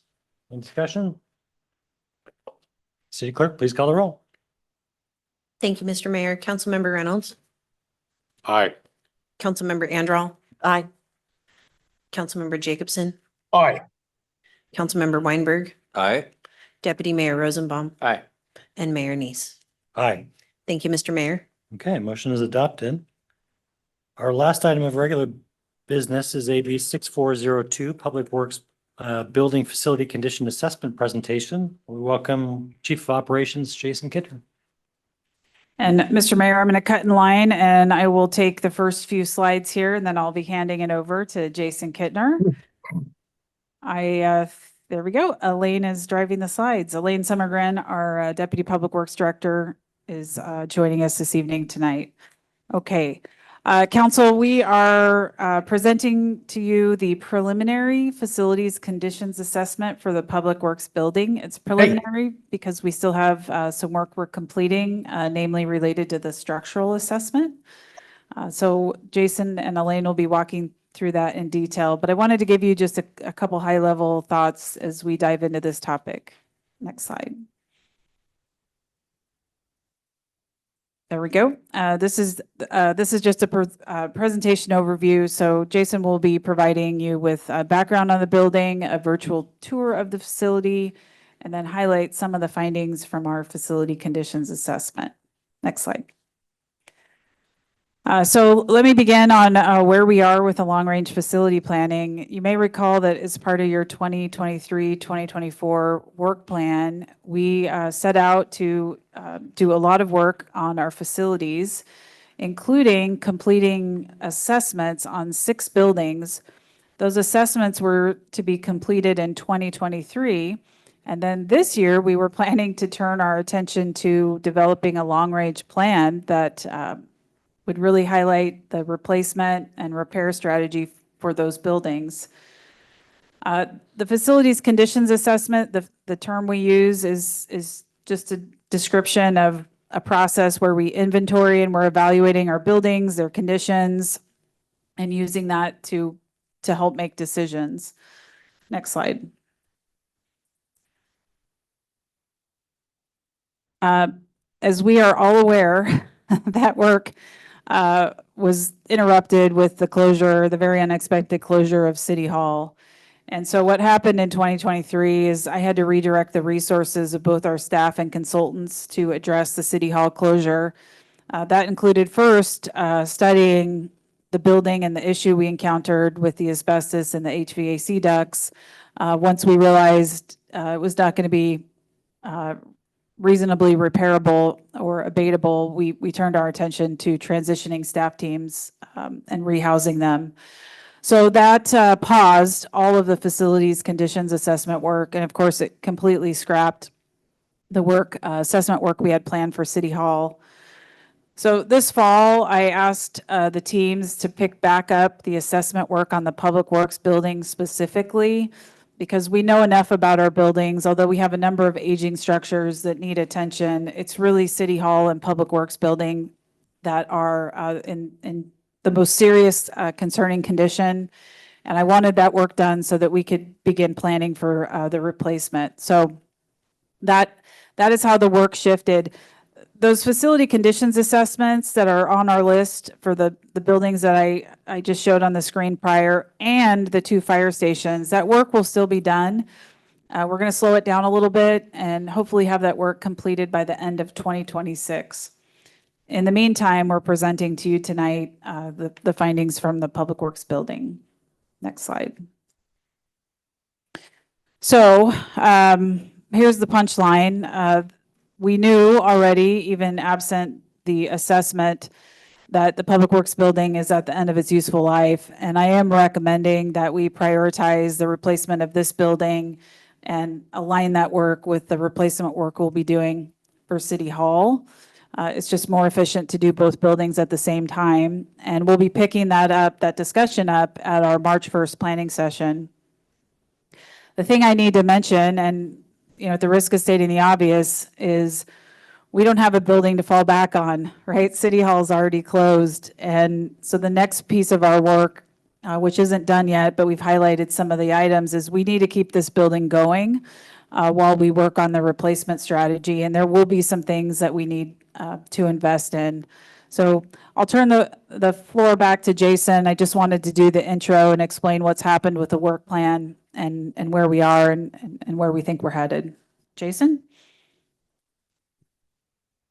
[SPEAKER 1] Any discussion? City Clerk, please call the roll.
[SPEAKER 2] Thank you, Mr. Mayor. Councilmember Reynolds,
[SPEAKER 6] Aye.
[SPEAKER 2] Councilmember Andral,
[SPEAKER 3] Aye.
[SPEAKER 2] Councilmember Jacobson,
[SPEAKER 7] Aye.
[SPEAKER 2] Councilmember Weinberg,
[SPEAKER 15] Aye.
[SPEAKER 2] Deputy Mayor Rosenbaum,
[SPEAKER 4] Aye.
[SPEAKER 2] and Mayor Neese.
[SPEAKER 1] Aye.
[SPEAKER 2] Thank you, Mr. Mayor.
[SPEAKER 1] Okay, motion is adopted. Our last item of regular business is AB 6402, Public Works Building Facility Condition Assessment Presentation. We welcome Chief of Operations, Jason Kidder.
[SPEAKER 8] And Mr. Mayor, I'm going to cut in line and I will take the first few slides here and then I'll be handing it over to Jason Kittner. There we go. Elaine is driving the slides. Elaine Summergren, our Deputy Public Works Director, is joining us this evening tonight. Okay. Council, we are presenting to you the preliminary facilities conditions assessment for the Public Works building. It's preliminary because we still have some work we're completing, namely related to the structural assessment. So Jason and Elaine will be walking through that in detail, but I wanted to give you just a couple high-level thoughts as we dive into this topic. Next slide. There we go. This is just a presentation overview. So Jason will be providing you with a background on the building, a virtual tour of the facility, and then highlight some of the findings from our facility conditions assessment. Next slide. So let me begin on where we are with the long-range facility planning. You may recall that as part of your 2023-2024 work plan, we set out to do a lot of work on our facilities, including completing assessments on 6 buildings. Those assessments were to be completed in 2023. And then this year, we were planning to turn our attention to developing a long-range plan that would really highlight the replacement and repair strategy for those buildings. The facilities conditions assessment, the term we use is just a description of a process where we inventory and we're evaluating our buildings, their conditions, and using that to help make decisions. Next slide. As we are all aware, that work was interrupted with the very unexpected closure of City Hall. And so what happened in 2023 is I had to redirect the resources of both our staff and consultants to address the City Hall closure. That included first studying the building and the issue we encountered with the asbestos and the HVAC ducts. Once we realized it was not going to be reasonably repairable or abatable, we turned our attention to transitioning staff teams and rehousing them. So that paused all of the facilities conditions assessment work, and of course it completely scrapped the assessment work we had planned for City Hall. So this fall, I asked the teams to pick back up the assessment work on the Public Works building specifically, because we know enough about our buildings. Although we have a number of aging structures that need attention, it's really City Hall and Public Works building that are in the most serious concerning condition. And I wanted that work done so that we could begin planning for the replacement. So that is how the work shifted. Those facility conditions assessments that are on our list for the buildings that I just showed on the screen prior and the 2 fire stations, that work will still be done. We're going to slow it down a little bit and hopefully have that work completed by the end of 2026. In the meantime, we're presenting to you tonight the findings from the Public Works building. Next slide. So here's the punchline. We knew already, even absent the assessment, that the Public Works building is at the end of its useful life. And I am recommending that we prioritize the replacement of this building and align that work with the replacement work we'll be doing for City Hall. It's just more efficient to do both buildings at the same time. And we'll be picking that discussion up at our March 1st planning session. The thing I need to mention, and at the risk of stating the obvious, is we don't have a building to fall back on, right? City Hall's already closed. And so the next piece of our work, which isn't done yet, but we've highlighted some of the items, is we need to keep this building going while we work on the replacement strategy. And there will be some things that we need to invest in. So I'll turn the floor back to Jason. I just wanted to do the intro and explain what's happened with the work plan and where we are and where we think we're headed. Jason?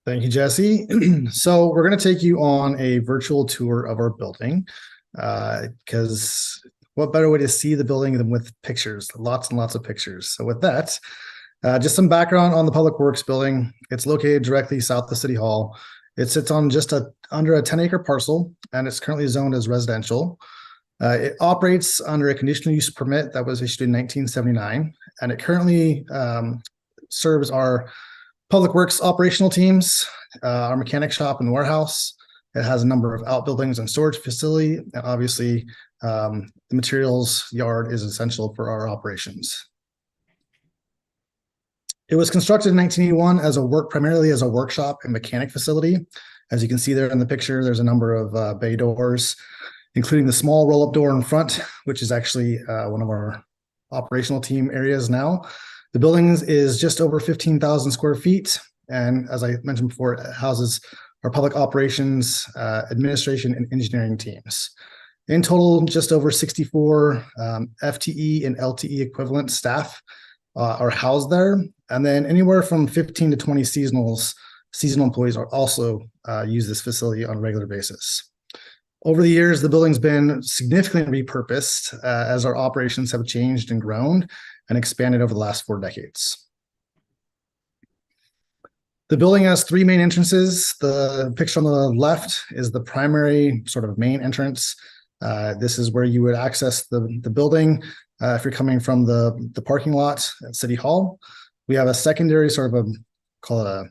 [SPEAKER 16] Thank you, Jesse. So we're going to take you on a virtual tour of our building because what better way to see the building than with pictures, lots and lots of pictures. So with that, just some background on the Public Works building. It's located directly south of City Hall. It sits on just under a 10-acre parcel, and it's currently zoned as residential. It operates under a conditional use permit that was issued in 1979, and it currently serves our Public Works operational teams, our mechanic shop and warehouse. It has a number of outbuildings and storage facility, and obviously the materials yard is essential for our operations. It was constructed in 1981 primarily as a workshop and mechanic facility. As you can see there in the picture, there's a number of bay doors, including the small roll-up door in front, which is actually one of our operational team areas now. The building is just over 15,000 square feet. And as I mentioned before, it houses our public operations, administration, and engineering teams. In total, just over 64 FTE and LTE equivalent staff are housed there. And then anywhere from 15 to 20 seasonal employees are also use this facility on a regular basis. Over the years, the building's been significantly repurposed as our operations have changed and grown and expanded over the last 4 decades. The building has 3 main entrances. The picture on the left is the primary sort of main entrance. This is where you would access the building if you're coming from the parking lot at City Hall. We have a secondary sort of call it a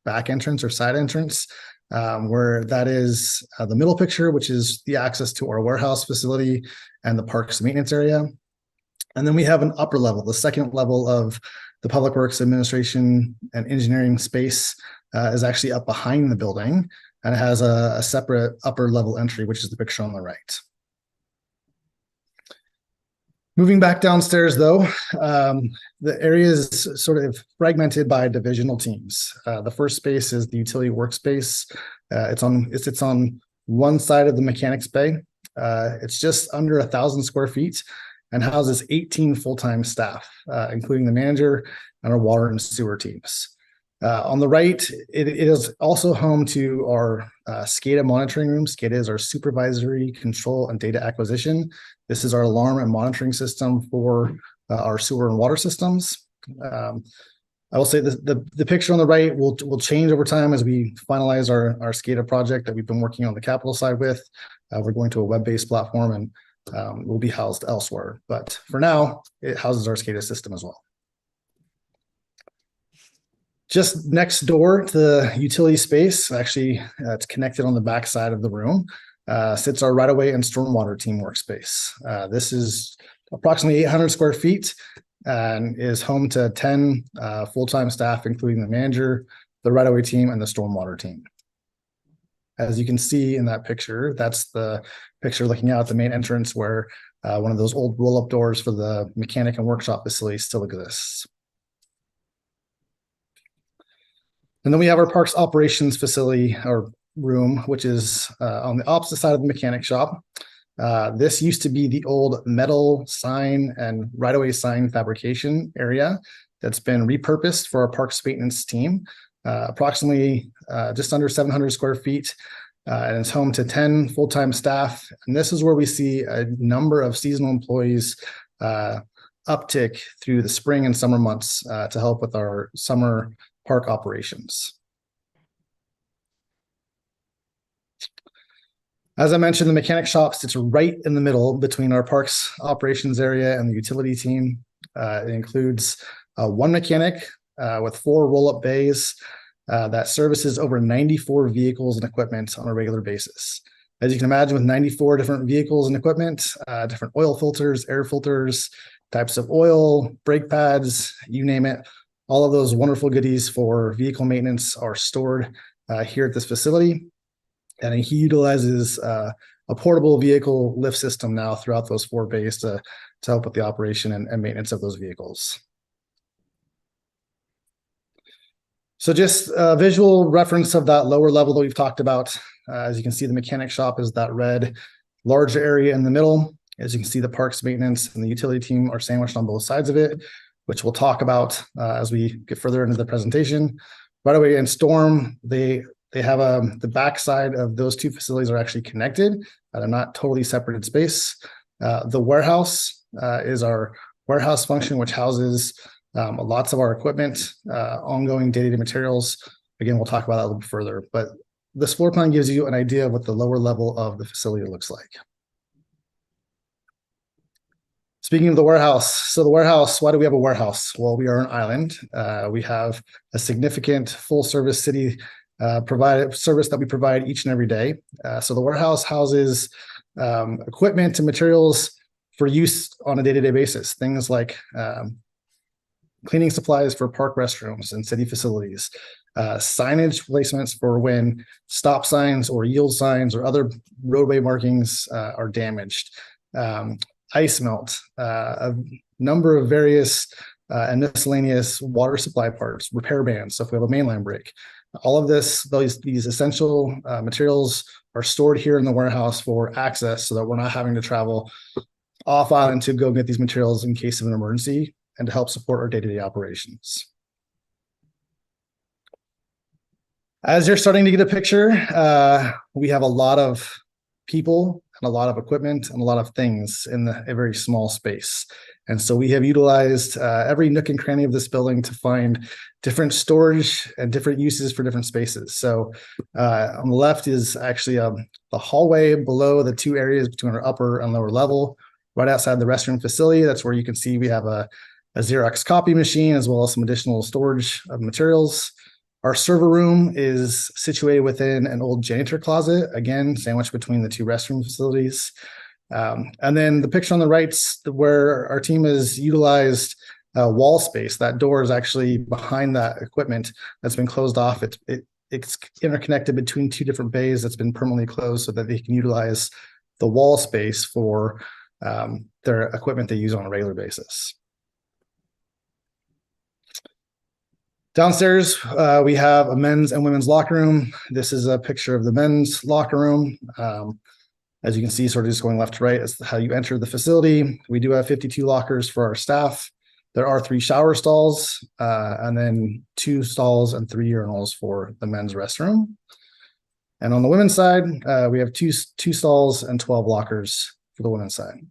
[SPEAKER 16] back entrance or side entrance, where that is the middle picture, which is the access to our warehouse facility and the parks maintenance area. And then we have an upper level, the second level of the Public Works administration and engineering space is actually up behind the building, and it has a separate upper level entry, which is the picture on the right. Moving back downstairs, though, the area is sort of fragmented by divisional teams. The first space is the utility workspace. It sits on one side of the mechanics bay. It's just under 1,000 square feet and houses 18 full-time staff, including the manager and our water and sewer teams. On the right, it is also home to our SCADA monitoring room. SCADA is our supervisory control and data acquisition. This is our alarm and monitoring system for our sewer and water systems. I will say the picture on the right will change over time as we finalize our SCADA project that we've been working on the capital side with. We're going to a web-based platform and will be housed elsewhere. But for now, it houses our SCADA system as well. Just next door to the utility space, actually it's connected on the back side of the room, sits our right-of-way and stormwater team workspace. This is approximately 800 square feet and is home to 10 full-time staff, including the manager, the right-of-way team, and the stormwater team. As you can see in that picture, that's the picture looking out at the main entrance where one of those old roll-up doors for the mechanic and workshop facility still exists. And then we have our parks operations facility or room, which is on the opposite side of the mechanic shop. This used to be the old metal sign and right-of-way sign fabrication area that's been repurposed for our parks maintenance team. Approximately just under 700 square feet. and it's home to 10 full-time staff. And this is where we see a number of seasonal employees uptick through the spring and summer months to help with our summer park operations. As I mentioned, the mechanic shop sits right in the middle between our parks operations area and the utility team. It includes one mechanic with 4 roll-up bays that services over 94 vehicles and equipment on a regular basis. As you can imagine, with 94 different vehicles and equipment, different oil filters, air filters, types of oil, brake pads, you name it, all of those wonderful goodies for vehicle maintenance are stored here at this facility. And he utilizes a portable vehicle lift system now throughout those 4 bays to help with the operation and maintenance of those vehicles. So just a visual reference of that lower level that we've talked about. As you can see, the mechanic shop is that red larger area in the middle. As you can see, the parks maintenance and the utility team are sandwiched on both sides of it, which we'll talk about as we get further into the presentation. By the way, in Storm, they have the backside of those 2 facilities are actually connected. They're not totally separated space. The warehouse is our warehouse function, which houses lots of our equipment, ongoing day-to-day materials. Again, we'll talk about that a little bit further, but this floor plan gives you an idea of what the lower level of the facility looks like. Speaking of the warehouse, so the warehouse, why do we have a warehouse? Well, we are an island. We have a significant full-service city service that we provide each and every day. So the warehouse houses equipment and materials for use on a day-to-day basis. Things like cleaning supplies for park restrooms and city facilities, signage placements for when stop signs or yield signs or other roadway markings are damaged, ice melt, a number of various and miscellaneous water supply parts, repair bands. So if we have a mainline break, all of these essential materials are stored here in the warehouse for access so that we're not having to travel off island to go get these materials in case of an emergency and to help support our day-to-day operations. As you're starting to get a picture, we have a lot of people and a lot of equipment and a lot of things in a very small space. And so we have utilized every nook and cranny of this building to find different storage and different uses for different spaces. So on the left is actually the hallway below the 2 areas between our upper and lower level. Right outside the restroom facility, that's where you can see we have a Xerox copy machine as well as some additional storage of materials. Our server room is situated within an old janitor closet, again, sandwiched between the 2 restroom facilities. And then the picture on the right where our team has utilized wall space. That door is actually behind that equipment that's been closed off. It's interconnected between 2 different bays that's been permanently closed so that they can utilize the wall space for their equipment they use on a regular basis. Downstairs, we have a men's and women's locker room. This is a picture of the men's locker room. As you can see, sort of just going left to right, is how you enter the facility. We do have 52 lockers for our staff. There are 3 shower stalls, and then 2 stalls and 3 urinals for the men's restroom. And on the women's side, we have two stalls and 12 lockers for the women's side.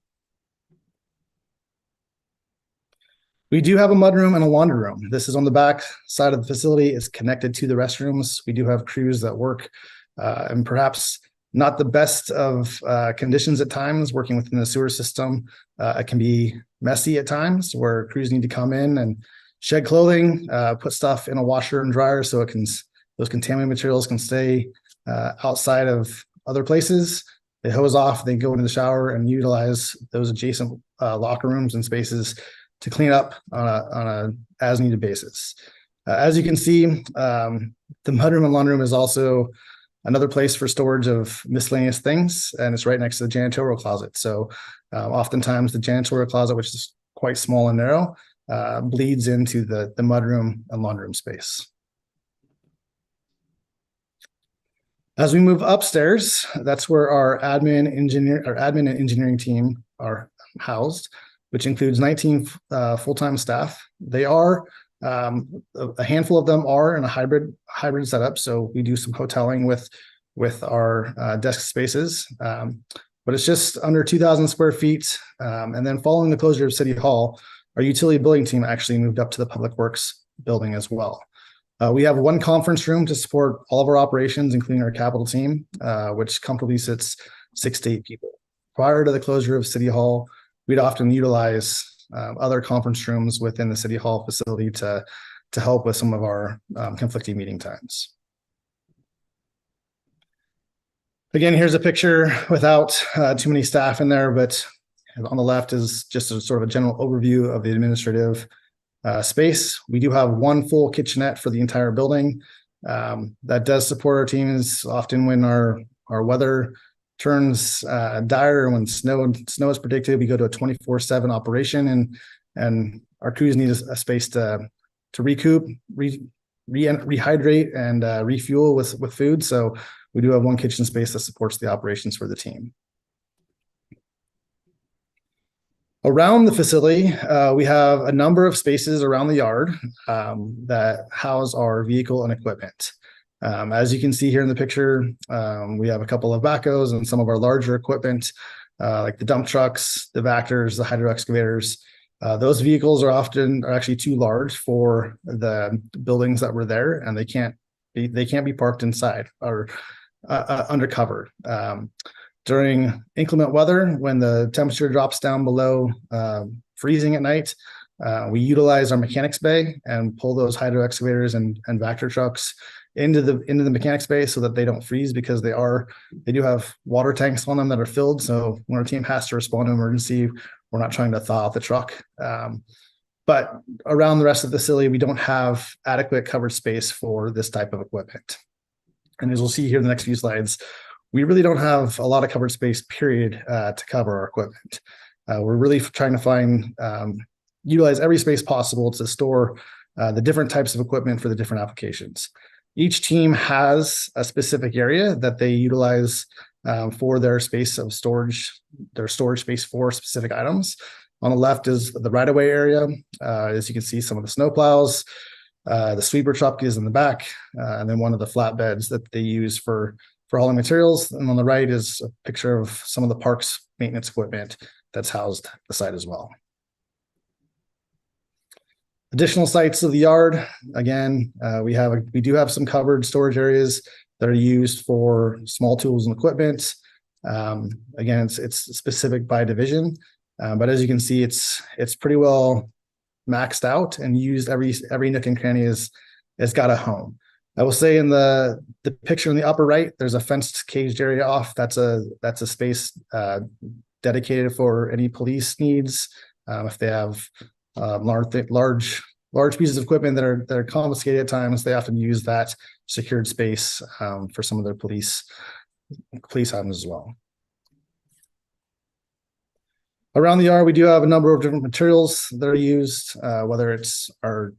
[SPEAKER 16] We do have a mudroom and a laundry room. This is on the back side of the facility. It's connected to the restrooms. We do have crews that work and perhaps not the best of conditions at times working within the sewer system. It can be messy at times where crews need to come in and shed clothing, put stuff in a washer and dryer so those contaminated materials can stay outside of other places. They hose off, they go into the shower and utilize those adjacent locker rooms and spaces to clean up on a as needed basis. As you can see, the mudroom and laundry room is also another place for storage of miscellaneous things, and it's right next to the janitorial closet. So oftentimes the janitorial closet, which is quite small and narrow, bleeds into the mudroom and laundry room space. As we move upstairs, that's where our admin and engineering team are housed, which includes 19 full-time staff. They are, a handful of them are in a hybrid setup. So we do some hoteling with with our desk spaces. But it's just under 2,000 square feet. And then following the closure of City Hall, our utility building team actually moved up to the Public Works building as well. We have one conference room to support all of our operations, including our capital team, which comfortably sits 6 to 8 people. Prior to the closure of City Hall, we'd often utilize other conference rooms within the City Hall facility to help with some of our conflicting meeting times. Again, here's a picture without too many staff in there, but on the left is just a sort of a general overview of the administrative space. We do have one full kitchenette for the entire building. That does support our teams often when our weather turns dire, when snow is predicted. We go to a 24/7 operation, and our crews need a space to recoup, rehydrate, and refuel with food. So we do have one kitchen space that supports the operations for the team. Around the facility, we have a number of spaces around the yard that house our vehicle and equipment. As you can see here in the picture, we have a couple of backhoes and some of our larger equipment, like the dump trucks, the vectors, the hydro excavators. Those vehicles are actually too large for the buildings that were there, and they can't be parked inside or undercover. During inclement weather, when the temperature drops down below freezing at night, we utilize our mechanics bay and pull those hydro excavators and vector trucks into the mechanics bay so that they don't freeze, because they do have water tanks on them that are filled. So when our team has to respond to emergency, we're not trying to thaw out the truck. But around the rest of the facility, we don't have adequate covered space for this type of equipment. And as we'll see here in the next few slides, we really don't have a lot of covered space, period, to cover our equipment. We're really trying to utilize every space possible to store the different types of equipment for the different applications. Each team has a specific area that they utilize for their space of storage, their storage space for specific items. On the left is the right-of-way area. As you can see, some of the snow plows, the sweeper truck is in the back, and then one of the flatbeds that they use for hauling materials. And on the right is a picture of some of the park's maintenance equipment that's housed at the site as well. Additional sites of the yard, again, we do have some covered storage areas that are used for small tools and equipment. Again, it's specific by division, but as you can see, it's pretty well maxed out and used. Every nook and cranny has got a home. I will say in the picture in the upper right, there's a fenced caged area off. That's a space dedicated for any police needs. If they have large pieces of equipment that are confiscated at times, they often use that secured space for some of their police items as well. Around the yard, we do have a number of different materials that are used, whether it's our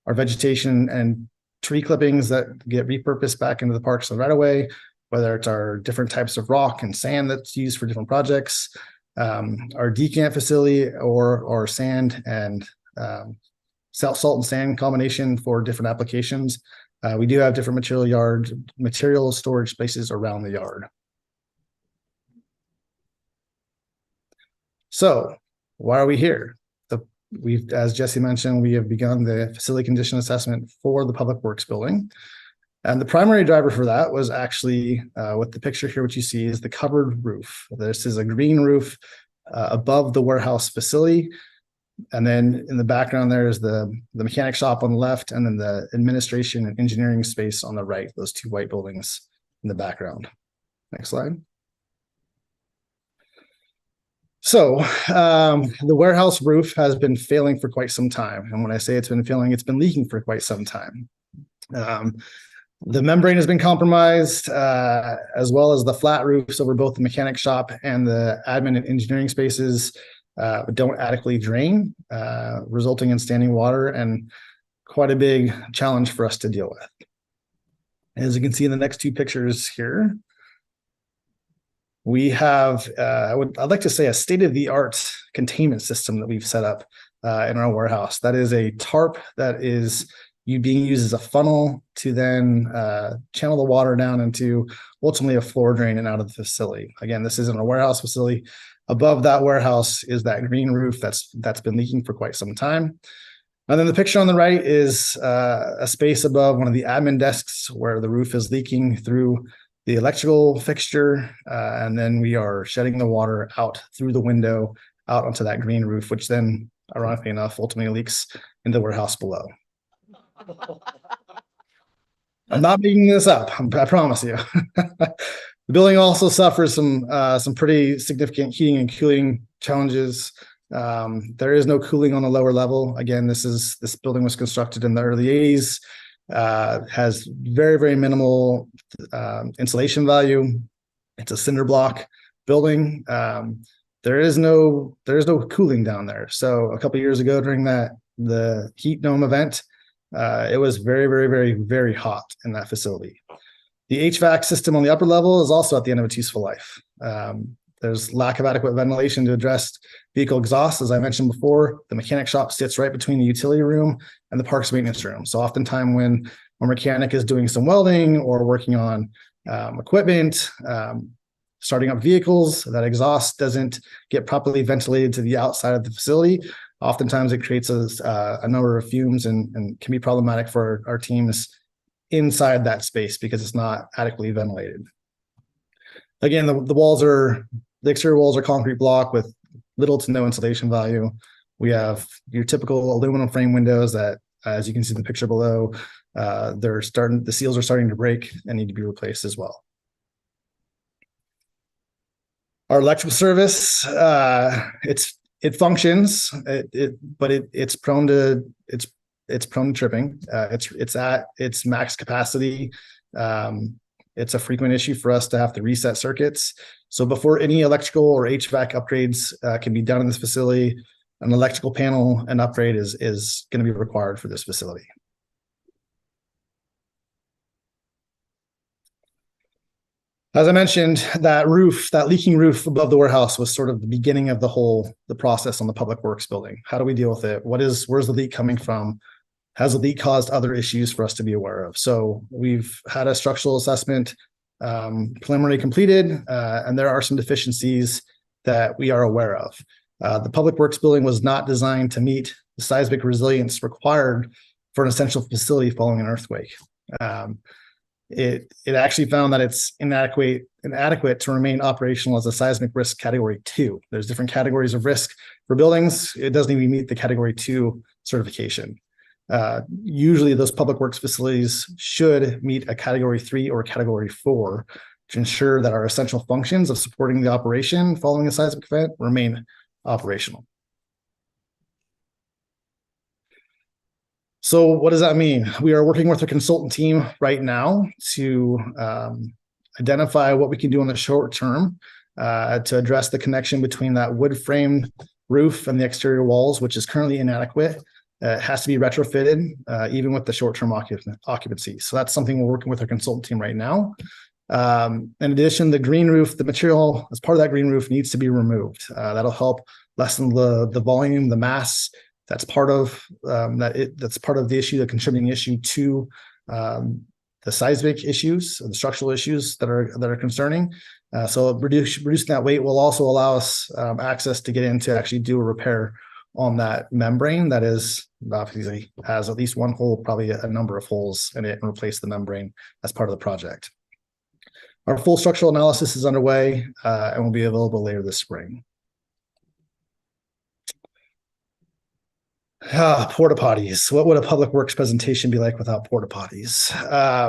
[SPEAKER 16] vegetation and tree clippings that get repurposed back into the parks and right away, whether it's our different types of rock and sand that's used for different projects, our decant facility or sand and salt and sand combination for different applications. We do have different material storage spaces around the yard. So why are we here? As Jesse mentioned, we have begun the facility condition assessment for the Public Works building. And the primary driver for that was actually with the picture here, what you see is the covered roof. This is a green roof above the warehouse facility. And then in the background, there is the mechanic shop on the left, and then the administration and engineering space on the right, those two white buildings in the background. Next slide. So the warehouse roof has been failing for quite some time. And when I say it's been failing, it's been leaking for quite some time. The membrane has been compromised, as well as the flat roofs over both the mechanic shop and the admin and engineering spaces don't adequately drain, resulting in standing water and quite a big challenge for us to deal with. As you can see in the next two pictures here, we have, I'd like to say, a state-of-the-art containment system that we've set up in our warehouse. That is a tarp that is being used as a funnel to then channel the water down into ultimately a floor drain and out of the facility. Again, this isn't a warehouse facility. Above that warehouse is that green roof that's been leaking for quite some time. And then the picture on the right is a space above one of the admin desks where the roof is leaking through the electrical fixture. And then we are shedding the water out through the window out onto that green roof, which then, ironically enough, ultimately leaks into the warehouse below. I'm not making this up, I promise you. The building also suffers some pretty significant heating and cooling challenges. There is no cooling on the lower level. Again, this building was constructed in the early 80s, has very, very minimal insulation value. It's a cinder block building. There is no cooling down there. So a couple of years ago during the heat dome event, it was very, very, very, very hot in that facility. The HVAC system on the upper level is also at the end of its useful life. There's lack of adequate ventilation to address vehicle exhaust. As I mentioned before, the mechanic shop sits right between the utility room and the parks maintenance room. So oftentimes when a mechanic is doing some welding or working on equipment, starting up vehicles, that exhaust doesn't get properly ventilated to the outside of the facility. Oftentimes it creates a number of fumes and can be problematic for our teams inside that space because it's not adequately ventilated. Again, the exterior walls are concrete block with little to no insulation value. We have your typical aluminum frame windows that, as you can see in the picture below, the seals are starting to break and need to be replaced as well. Our electrical service, it functions, but it's prone to tripping. It's at its max capacity. It's a frequent issue for us to have to reset circuits. So before any electrical or HVAC upgrades can be done in this facility, an electrical panel and upgrade is going to be required for this facility. As I mentioned, that leaking roof above the warehouse was sort of the beginning of the process on the Public Works building. How do we deal with it? Where's the leak coming from? Has the leak caused other issues for us to be aware of? So we've had a structural assessment preliminary completed, and there are some deficiencies that we are aware of. The Public Works building was not designed to meet the seismic resilience required for an essential facility following an earthquake. It actually found that it's inadequate to remain operational as a seismic risk category 2. There's different categories of risk for buildings. It doesn't even meet the category 2 certification. Usually those public works facilities should meet a category 3 or category 4 to ensure that our essential functions of supporting the operation following a seismic event remain operational. So what does that mean? We are working with a consultant team right now to identify what we can do in the short term to address the connection between that wood frame roof and the exterior walls, which is currently inadequate. It has to be retrofitted, even with the short-term occupancy. So that's something we're working with our consultant team right now. In addition, the green roof, the material as part of that green roof needs to be removed. That'll help lessen the volume, the mass. That's part of that's part of the issue, the contributing issue to the seismic issues, the structural issues that are concerning. So reducing that weight will also allow us access to get in to actually do a repair on that membrane that is obviously has at least one hole, probably a number of holes in it, and replace the membrane as part of the project. Our full structural analysis is underway and will be available later this spring. Porta potties. What would a Public Works presentation be like without porta potties?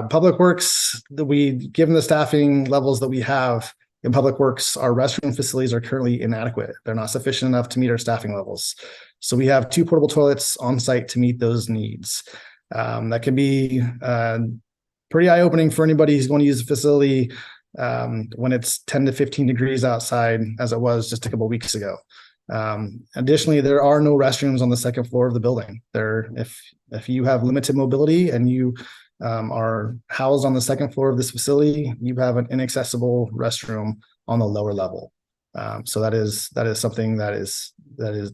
[SPEAKER 16] Public Works, given the staffing levels that we have in Public Works, our restroom facilities are currently inadequate. They're not sufficient enough to meet our staffing levels. So we have 2 portable toilets on site to meet those needs. That can be pretty eye-opening for anybody who's going to use the facility when it's 10 to 15 degrees outside, as it was just a couple of weeks ago. Additionally, there are no restrooms on the second floor of the building. If you have limited mobility and you are housed on the second floor of this facility, you have an inaccessible restroom on the lower level. So that is something that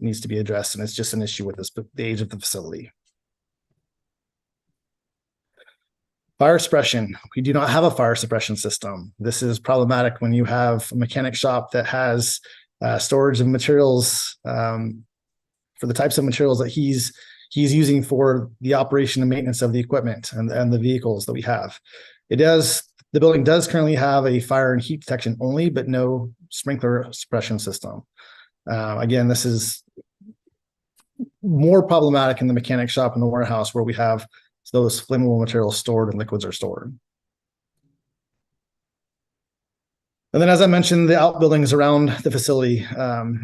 [SPEAKER 16] needs to be addressed, and it's just an issue with the age of the facility. Fire suppression. We do not have a fire suppression system. This is problematic when you have a mechanic shop that has storage of materials for the types of materials that he's using for the operation and maintenance of the equipment and the vehicles that we have. The building does currently have a fire and heat detection only, but no sprinkler suppression system. Again, this is more problematic in the mechanic shop and the warehouse where we have those flammable materials stored and liquids are stored. And then, as I mentioned, the outbuildings around the facility,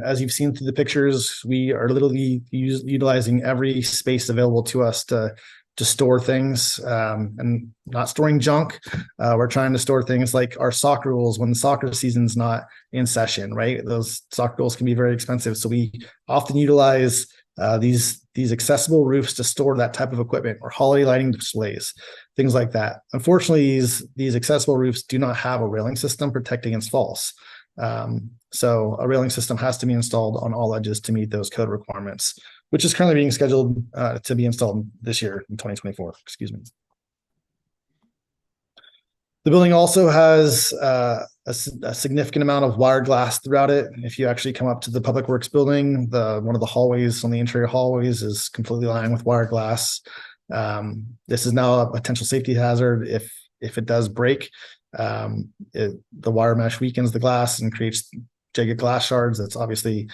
[SPEAKER 16] as you've seen through the pictures, we are literally utilizing every space available to us to store things, and not storing junk. We're trying to store things like our soccer rules when the soccer season's not in session, right? Those soccer goals can be very expensive. So we often utilize these accessible roofs to store that type of equipment, or holiday lighting displays, things like that. Unfortunately, these accessible roofs do not have a railing system protecting against falls. So a railing system has to be installed on all edges to meet those code requirements, which is currently being scheduled to be installed this year in 2024. Excuse me. The building also has a significant amount of wired glass throughout it. If you actually come up to the Public Works building, one of the hallways on the interior hallways is completely lined with wired glass. This is now a potential safety hazard. If it does break, the wire mesh weakens the glass and creates jagged glass shards. That's obviously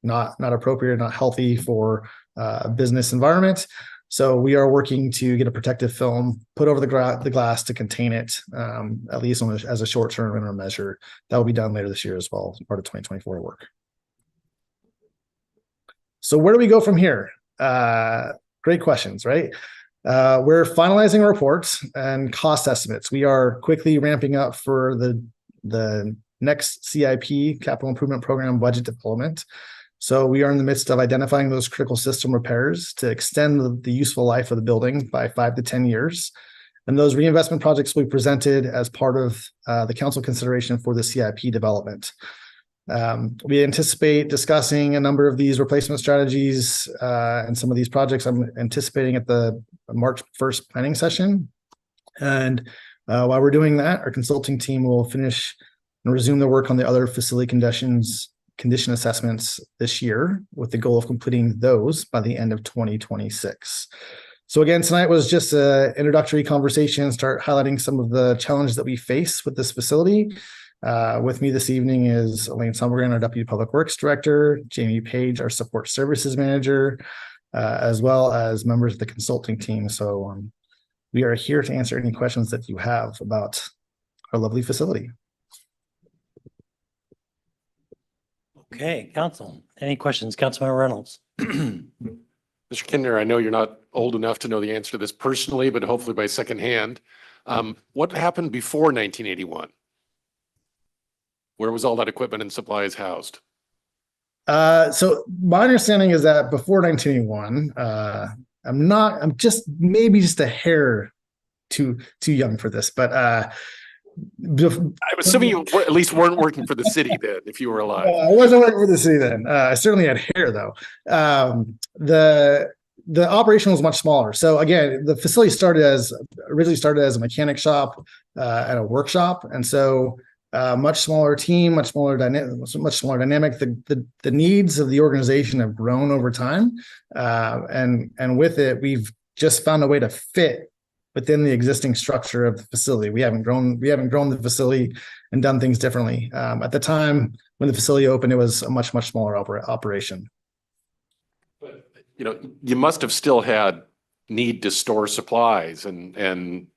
[SPEAKER 16] not appropriate, not healthy for a business environment. So we are working to get a protective film put over the glass to contain it, at least as a short-term interim measure. That will be done later this year as well, as part of 2024 work. So where do we go from here? Great questions, right? We're finalizing reports and cost estimates. We are quickly ramping up for the next CIP, Capital Improvement Program budget development. So we are in the midst of identifying those critical system repairs to extend the useful life of the building by 5 to 10 years. And those reinvestment projects will be presented as part of the council consideration for the CIP development. We anticipate discussing a number of these replacement strategies and some of these projects I'm anticipating at the March 1st planning session. And while we're doing that, our consulting team will finish and resume their work on the other facility condition assessments this year, with the goal of completing those by the end of 2026. So again, tonight was just an introductory conversation, start highlighting some of the challenges that we face with this facility. With me this evening is Elaine Summergren, our Deputy Public Works Director, Jamie Page, our Support Services Manager, as well as members of the consulting team. So we are here to answer any questions that you have about our lovely facility.
[SPEAKER 1] Okay, council, any questions? Councilmember Reynolds.
[SPEAKER 6] Mr. Kinder, I know you're not old enough to know the answer to this personally, but hopefully by secondhand. What happened before 1981? Where was all that equipment and supplies housed?
[SPEAKER 16] So my understanding is that before 1981, I'm just maybe just a hair too young for this, but I'm
[SPEAKER 6] assuming you at least weren't working for the city then, if you were alive.
[SPEAKER 16] I wasn't working for the city then. I certainly had hair though. The operation was much smaller. So again, the facility originally started as a mechanic shop and a workshop, and so much smaller team, much smaller dynamic. The needs of the organization have grown over time, and with it, we've just found a way to fit within the existing structure of the facility. We haven't grown the facility and done things differently. At the time when the facility opened, it was a much smaller operation.
[SPEAKER 6] But you must have still had need to store supplies and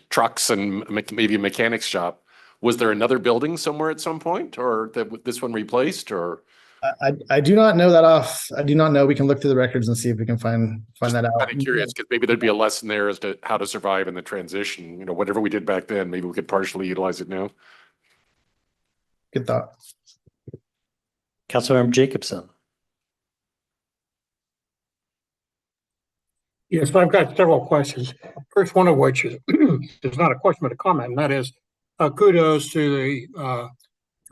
[SPEAKER 6] trucks and maybe a mechanic's shop. Was there another building somewhere at some point, or that this one replaced, or?
[SPEAKER 16] I do not know that off. I do not know. We can look through the records and see if we can find that out.
[SPEAKER 6] I'm curious because maybe there'd be a lesson there as to how to survive in the transition. Whatever we did back then, maybe we could partially utilize it now.
[SPEAKER 16] Good thought.
[SPEAKER 1] Councilmember Jacobson.
[SPEAKER 7] Yes, I've got several questions. First one of which is not a question but a comment, and that is kudos to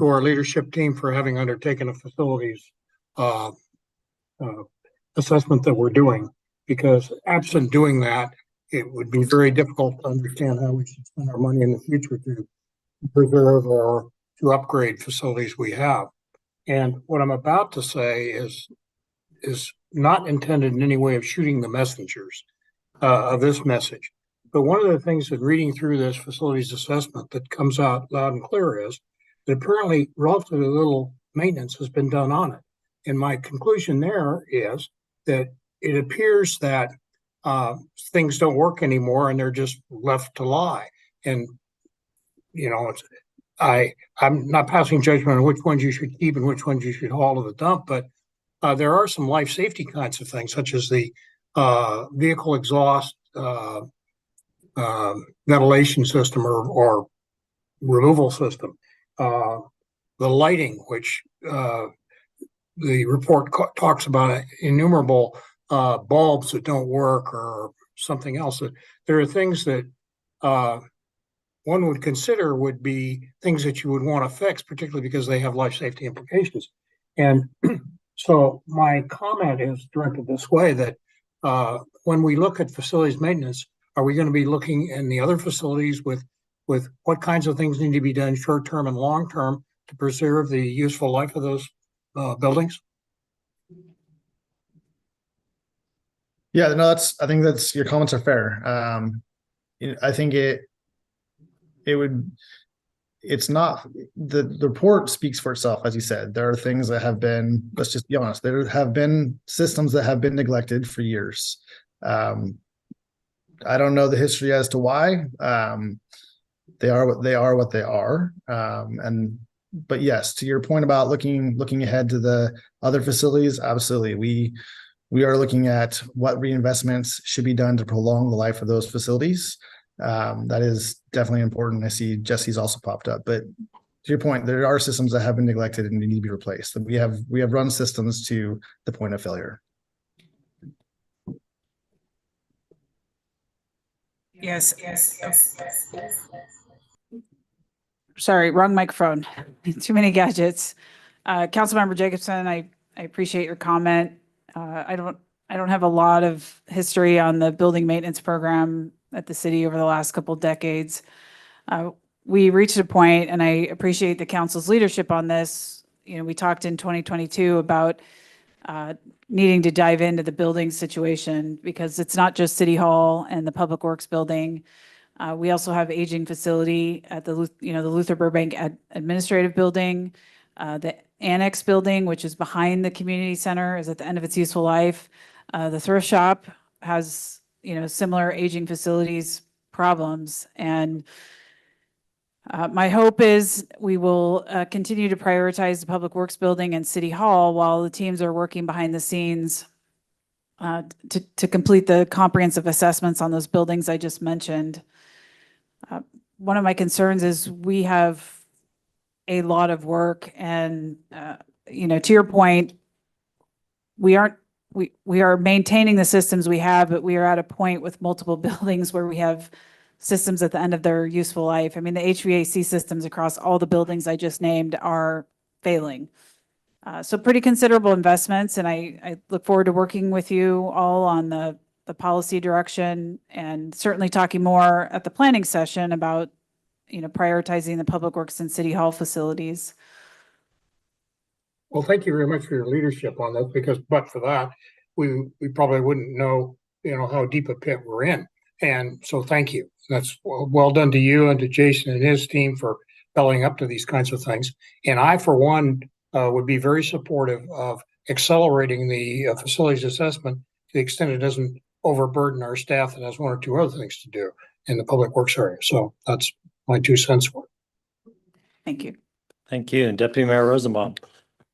[SPEAKER 7] our leadership team for having undertaken a facilities assessment that we're doing, because absent doing that, it would be very difficult to understand how we should spend our money in the future to preserve or to upgrade facilities we have. And what I'm about to say is not intended in any way of shooting the messengers of this message. But one of the things that reading through this facilities assessment that comes out loud and clear is that apparently relatively little maintenance has been done on it. And my conclusion there is that it appears that things don't work anymore and they're just left to lie. And, you know, I'm not passing judgment on which ones you should keep and which ones you should haul to the dump, but there are some life safety kinds of things, such as the vehicle exhaust ventilation system or removal system, the lighting, which the report talks about innumerable bulbs that don't work or something else. That there are things that one would consider would be things that you would want to fix, particularly because they have life safety implications. And so my comment is directed this way, that when we look at facilities maintenance, are we going to be looking in the other facilities with what kinds of things need to be done short-term and long-term to preserve the useful life of those buildings?
[SPEAKER 16] Yeah, no, I think your comments are fair. I think it's not, the report speaks for itself, as you said. There are things that have been, let's just be honest, there have been systems that have been neglected for years. I don't know the history as to why. They are what they are. But yes, to your point about looking ahead to the other facilities, absolutely. We are looking at what reinvestments should be done to prolong the life of those facilities. That is definitely important. I see Jesse's also popped up, but to your point, there are systems that have been neglected and they need to be replaced. And we have run systems to the point of failure.
[SPEAKER 8] Yes. Sorry, wrong microphone. Too many gadgets. Councilmember Jacobson, I appreciate your comment. I don't have a lot of history on the building maintenance program at the city over the last couple of decades. We reached a point, and I appreciate the council's leadership on this. You know, we talked in 2022 about needing to dive into the building situation, because it's not just City Hall and the Public Works building. We also have aging facility at the Luther Burbank Administrative Building. The Annex Building, which is behind the community center, is at the end of its useful life. The thrift shop has, similar aging facilities problems. And my hope is we will continue to prioritize the Public Works Building and City Hall while the teams are working behind the scenes to complete the comprehensive assessments on those buildings I just mentioned. One of my concerns is we have a lot of work, and to your point, we are maintaining the systems we have, but we are at a point with multiple buildings where we have systems at the end of their useful life. I mean, the HVAC systems across all the buildings I just named are failing. So pretty considerable investments, and I look forward to working with you all on the policy direction, and certainly talking more at the planning session about prioritizing the Public Works and City Hall facilities.
[SPEAKER 7] Well, thank you very much for your leadership on this, because but for that, we probably wouldn't know, how deep a pit we're in. And so thank you. That's well done to you and to Jason and his team for belling up to these kinds of things. And I, for one, would be very supportive of accelerating the facilities assessment to the extent it doesn't overburden our staff that has one or two other things to do in the public works area. So that's my 2 cents for it.
[SPEAKER 8] Thank you.
[SPEAKER 1] Thank you. And Deputy Mayor Rosenbaum.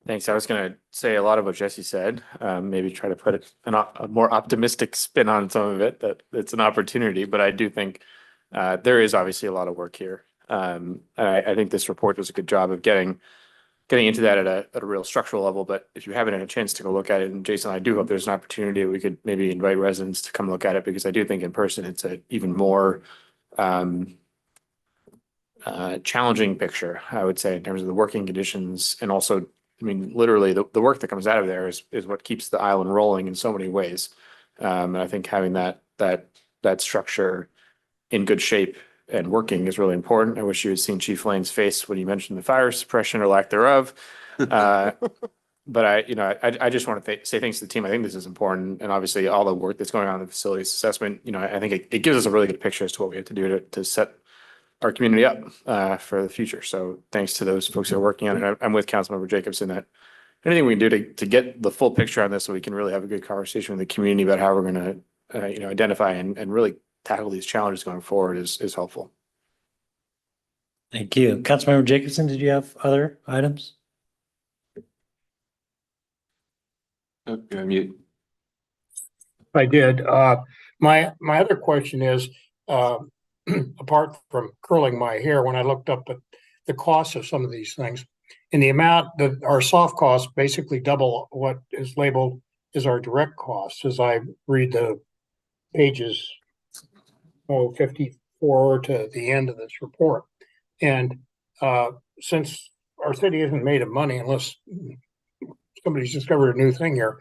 [SPEAKER 4] Thanks. I was going to say a lot of what Jesse said, maybe try to put a more optimistic spin on some of it, that it's an opportunity, but I do think there is obviously a lot of work here. I think this report does a good job of getting into that at a real structural level, but if you haven't had a chance to go look at it, and Jason, I do hope there's an opportunity we could maybe invite residents to come look at it, because I do think in person it's an even more challenging picture, I would say, in terms of the working conditions. And also, I mean, literally the work that comes out of there is what keeps the island rolling in so many ways. And I think having that that structure in good shape and working is really important. I wish you had seen Chief Lane's face when he mentioned the fire suppression or lack thereof. But I just want to say thanks to the team. I think this is important, and obviously all the work that's going on in the facilities assessment. I think it gives us a really good picture as to what we have to do to set our community up for the future. So thanks to those folks who are working on it. I'm with Councilmember Jacobson that anything we can do to get the full picture on this, so we can really have a good conversation with the community about how we're going to identify and really tackle these challenges going forward is helpful.
[SPEAKER 1] Thank you. Councilmember Jacobson, did you have other items?
[SPEAKER 15] Oh, you're on mute.
[SPEAKER 7] I did. My other question is, apart from curling my hair, when I looked up at the cost of some of these things, and the amount that our soft costs basically double what is labeled as our direct costs, as I read the pages 54 to the end of this report. And since our city isn't made of money unless somebody's discovered a new thing here,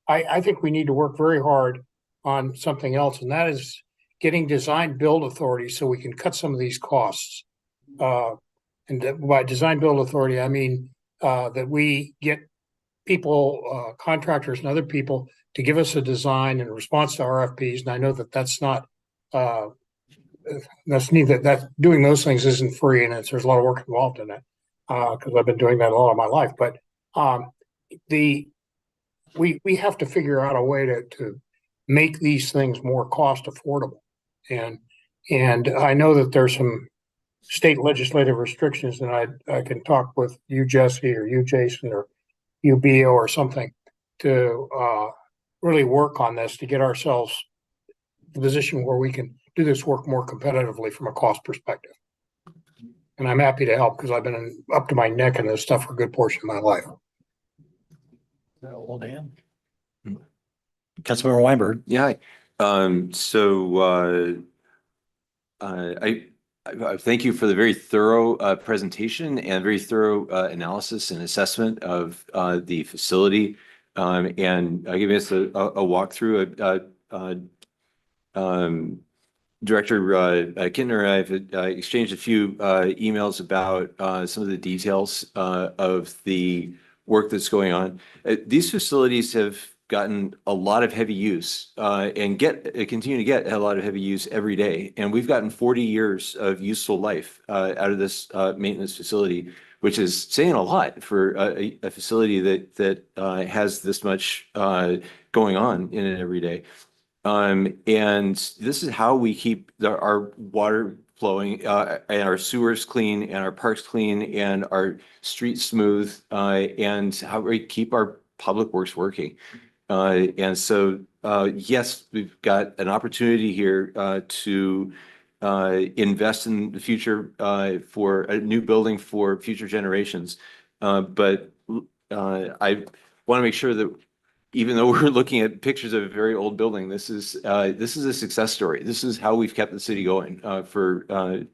[SPEAKER 7] I think we need to work very hard on something else, and that is getting design build authority so we can cut some of these costs. And by design build authority, I mean that we get people, contractors and other people to give us a design in response to RFPs. And I know that that's not, that's neither, that doing those things isn't free, and there's a lot of work involved in it because I've been doing that a lot of my life. But we have to figure out a way to make these things more cost affordable. And I know that there's some state legislative restrictions, and I can talk with you, Jesse, or you, Jason, or you, Bio, or something to really work on this to get ourselves in a position where we can do this work more competitively from a cost perspective. And I'm happy to help because I've been up to my neck in this stuff for a good portion of my life.
[SPEAKER 1] Old hand. Councilmember Weinberg.
[SPEAKER 15] Yeah. I thank you for the very thorough presentation and very thorough analysis and assessment of the facility and giving us a walkthrough. Director Kittner and I have exchanged a few emails about some of the details of the work that's going on. These facilities have gotten a lot of heavy use and continue to get a lot of heavy use every day. And we've gotten 40 years of useful life out of this maintenance facility, which is saying a lot for a facility that has this much going on in it every day. And this is how we keep our water flowing and our sewers clean and our parks clean and our streets smooth and how we keep our public works working. And so, yes, we've got an opportunity here to invest in the future for a new building for future generations. But I want to make sure that even though we're looking at pictures of a very old building, this is a success story. This is how we've kept the city going for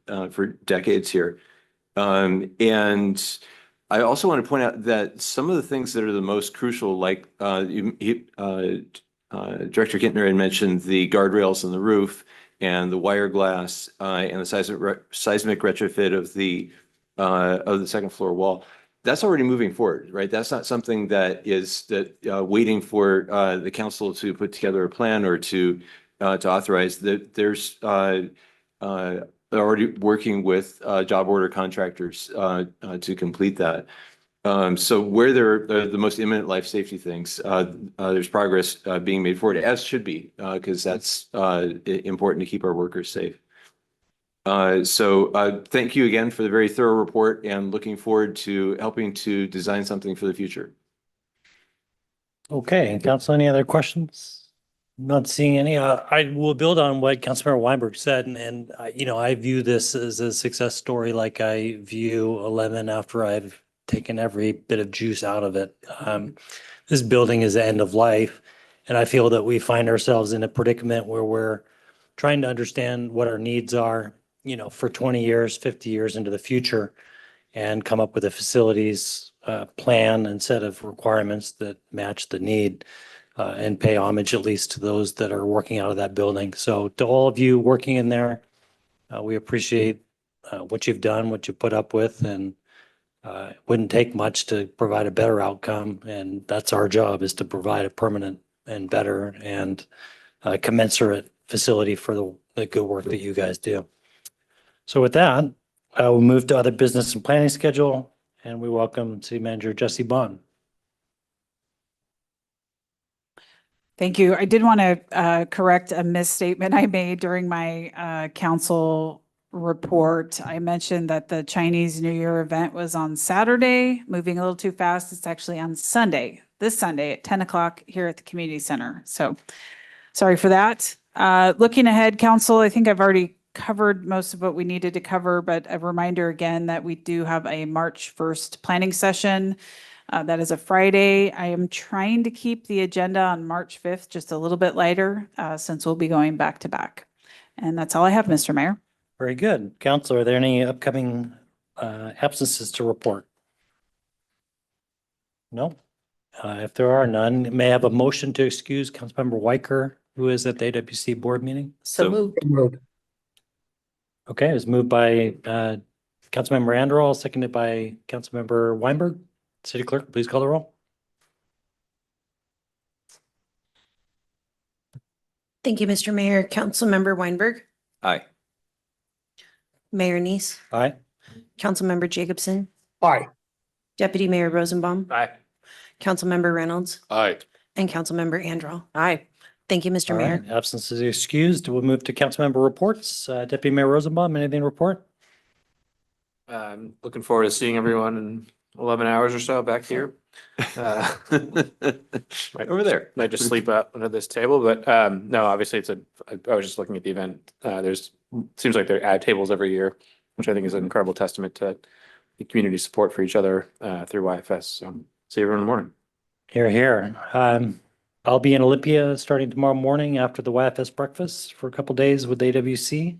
[SPEAKER 15] decades here. And I also want to point out that some of the things that are the most crucial, like Director Kittner had mentioned the guardrails on the roof and the wire glass and the seismic retrofit of the second floor wall. That's already moving forward, right? That's not something that is waiting for the council to put together a plan or to authorize. There's already working with job order contractors to complete that. So where there are the most imminent life safety things, there's progress being made forward, as should be, because that's important to keep our workers safe. So thank you again for the very thorough report and looking forward to helping to design something for the future.
[SPEAKER 1] Okay, Council, any other questions? Not seeing any. I will build on what Councilmember Weinberg said, and I view this as a success story, like I view 11 after I've taken every bit of juice out of it. This building is the end of life, and I feel that we find ourselves in a predicament where we're trying to understand what our needs are, for 20 years, 50 years into the future, and come up with a facilities plan and set of requirements that match the need. and pay homage at least to those that are working out of that building. So to all of you working in there, we appreciate what you've done, what you put up with, and it wouldn't take much to provide a better outcome. And that's our job, is to provide a permanent and better and commensurate facility for the good work that you guys do. So with that, we'll move to other business and planning schedule, and we welcome City Manager Jesse Bond.
[SPEAKER 8] Thank you. I did want to correct a misstatement I made during my council report. I mentioned that the Chinese New Year event was on Saturday, moving a little too fast. It's actually on Sunday, this Sunday at 10 o'clock here at the community center. So sorry for that. Looking ahead, council, I think I've already covered most of what we needed to cover, but a reminder again that we do have a March 1st planning session. That is a Friday. I am trying to keep the agenda on March 5th just a little bit lighter since we'll be going back to back. And that's all I have, Mr. Mayor.
[SPEAKER 1] Very good. Council, are there any upcoming absences to report? No. If there are none, may I have a motion to excuse Councilmember Weicker, who is at the AWC board meeting?
[SPEAKER 3] So moved.
[SPEAKER 1] Okay, it was moved by Councilmember Anderall, seconded by Councilmember Weinberg. City Clerk, please call the roll.
[SPEAKER 2] Thank you, Mr. Mayor. Councilmember Weinberg,
[SPEAKER 15] Aye.
[SPEAKER 2] Mayor Neese,
[SPEAKER 1] Aye.
[SPEAKER 2] Councilmember Jacobson,
[SPEAKER 7] Aye.
[SPEAKER 2] Deputy Mayor Rosenbaum,
[SPEAKER 4] Aye.
[SPEAKER 2] Councilmember Reynolds,
[SPEAKER 6] Aye.
[SPEAKER 2] and Councilmember Anderall.
[SPEAKER 3] Aye.
[SPEAKER 2] Thank you, Mr.
[SPEAKER 1] All
[SPEAKER 2] Mayor.
[SPEAKER 1] right, absence is excused. We'll move to Councilmember reports. Deputy Mayor Rosenbaum, anything to report?
[SPEAKER 4] I'm looking forward to seeing everyone in 11 hours or so back here.
[SPEAKER 15] Over there.
[SPEAKER 4] Might just sleep up under this table, but no, obviously I was just looking at the event. Seems like there are tables every year, which I think is an incredible testament to the community support for each other through YFS. So see everyone in the morning.
[SPEAKER 1] Here, here. I'll be in Olympia starting tomorrow morning after the YFS breakfast for a couple days with AWC,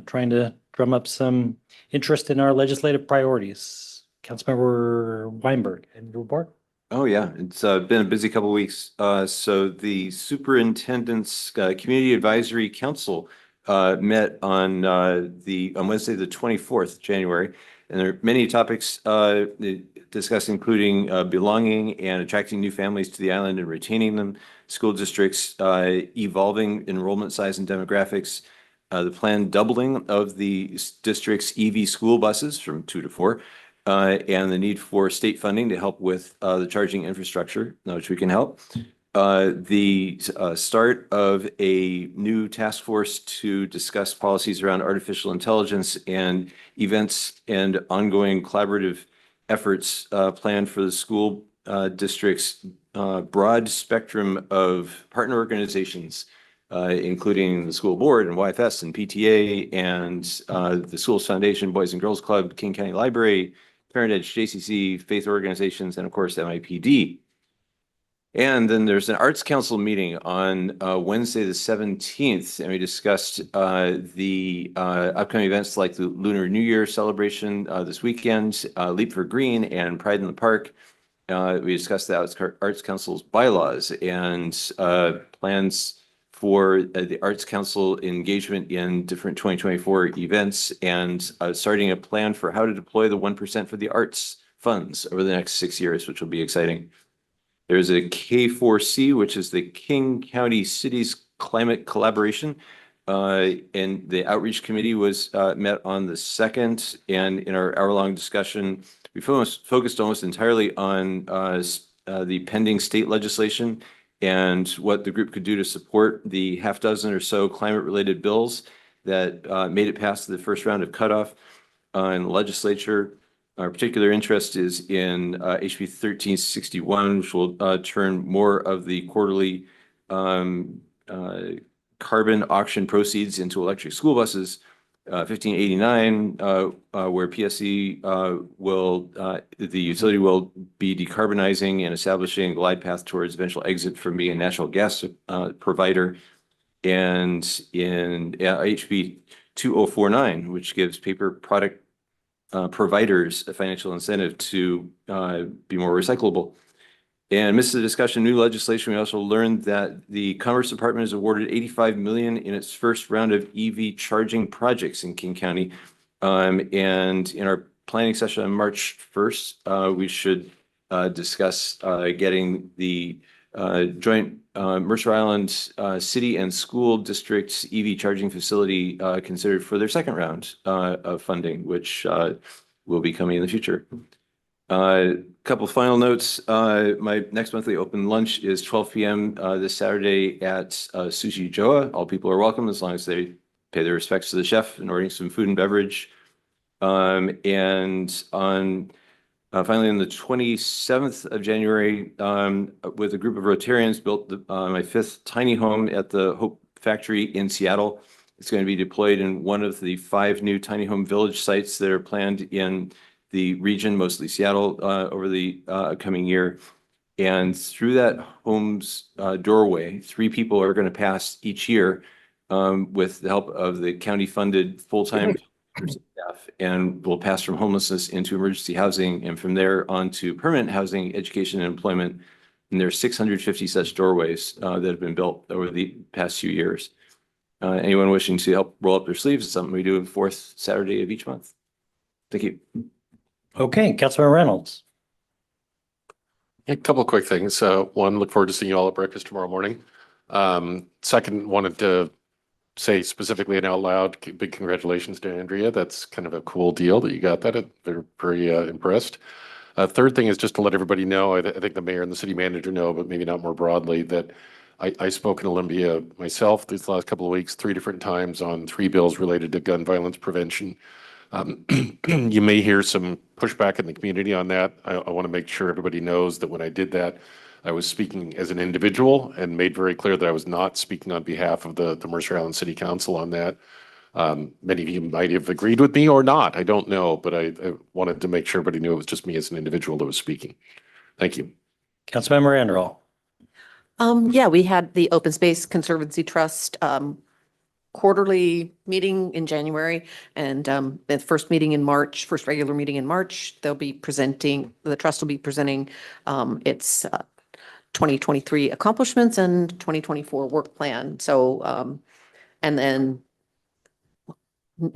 [SPEAKER 1] trying to drum up some interest in our legislative priorities. Councilmember Weinberg, any report?
[SPEAKER 15] Oh, yeah, it's been a busy couple of weeks. So the Superintendent's Community Advisory Council met on Wednesday, the 24th January. And there are many topics discussed, including belonging and attracting new families to the island and retaining them, school districts, evolving enrollment size and demographics, the planned doubling of the district's EV school buses from 2 to 4, and the need for state funding to help with the charging infrastructure, which we can help. The start of a new task force to discuss policies around artificial intelligence and events and ongoing collaborative efforts planned for the school district's broad spectrum of partner organizations, including the school board and YFS and PTA and the Schools Foundation, Boys and Girls Club, King County Library, Parent Edge, JCC, faith organizations, and of course, MIPD. And then there's an Arts Council meeting on Wednesday, the 17th, and we discussed the upcoming events like the Lunar New Year celebration this weekend, Leap for Green, and Pride in the Park. We discussed the Arts Council's bylaws and plans for the Arts Council engagement in different 2024 events and starting a plan for how to deploy the 1% for the arts funds over the next 6 years, which will be exciting. There's a K4C, which is the King County Cities Climate Collaboration. And the outreach committee was met on the 2nd. And in our hour-long discussion, we focused almost entirely on the pending state legislation and what the group could do to support the half dozen or so climate-related bills that made it past the first round of cutoff in the legislature. Our particular interest is in HB 1361, which will turn more of the quarterly carbon auction proceeds into electric school buses. 1589, where PSC the utility will be decarbonizing and establishing a glide path towards eventual exit from being a natural gas provider. And in HB 2049, which gives paper product providers a financial incentive to be more recyclable. And amidst the discussion, new legislation, we also learned that the Commerce Department has awarded 85 million in its first round of EV charging projects in King County. And in our planning session on March 1st, we should discuss getting the joint Mercer Island City and School District's EV charging facility considered for their second round of funding, which will be coming in the future. Couple final notes. My next monthly open lunch is 12 p.m. This Saturday at Sushi Joa. All people are welcome as long as they pay their respects to the chef and ordering some food and beverage. And on finally, on the 27th of January, with a group of Rotarians, built my 5th tiny home at the Hope Factory in Seattle. It's going to be deployed in one of the 5 new tiny home village sites that are planned in the region, mostly Seattle, over the coming year. And through that home's doorway, 3 people are going to pass each year with the help of the county-funded full-time staff, and will pass from homelessness into emergency housing, and from there on to permanent housing, education, and employment. And there are 650 such doorways that have been built over the past few years. Anyone wishing to help roll up their sleeves is something we do on the 4th Saturday of each month. Thank you.
[SPEAKER 1] Okay, Councilmember Reynolds.
[SPEAKER 6] A couple of quick things. One, look forward to seeing you all at breakfast tomorrow morning. Second, wanted to say specifically and out loud, big congratulations to Andrea. That's kind of a cool deal that you got that. They're very impressed. Third thing is just to let everybody know, I think the mayor and the city manager know, but maybe not more broadly, that I spoke in Olympia myself these last couple of weeks, 3 different times on 3 bills related to gun violence prevention. You may hear some pushback in the community on that. I want to make sure everybody knows that when I did that, I was speaking as an individual and made very clear that I was not speaking on behalf of the Mercer Island City Council on that. Many of you might have agreed with me or not. I don't know, but I wanted to make sure everybody knew it was just me as an individual that was speaking. Thank you.
[SPEAKER 1] Councilmember Anderall.
[SPEAKER 3] Yeah, we had the Open Space Conservancy Trust quarterly meeting in January, and the first meeting in March, first regular meeting in March, they'll be presenting, the trust will be presenting its 2023 accomplishments and 2024 work plan. So, and then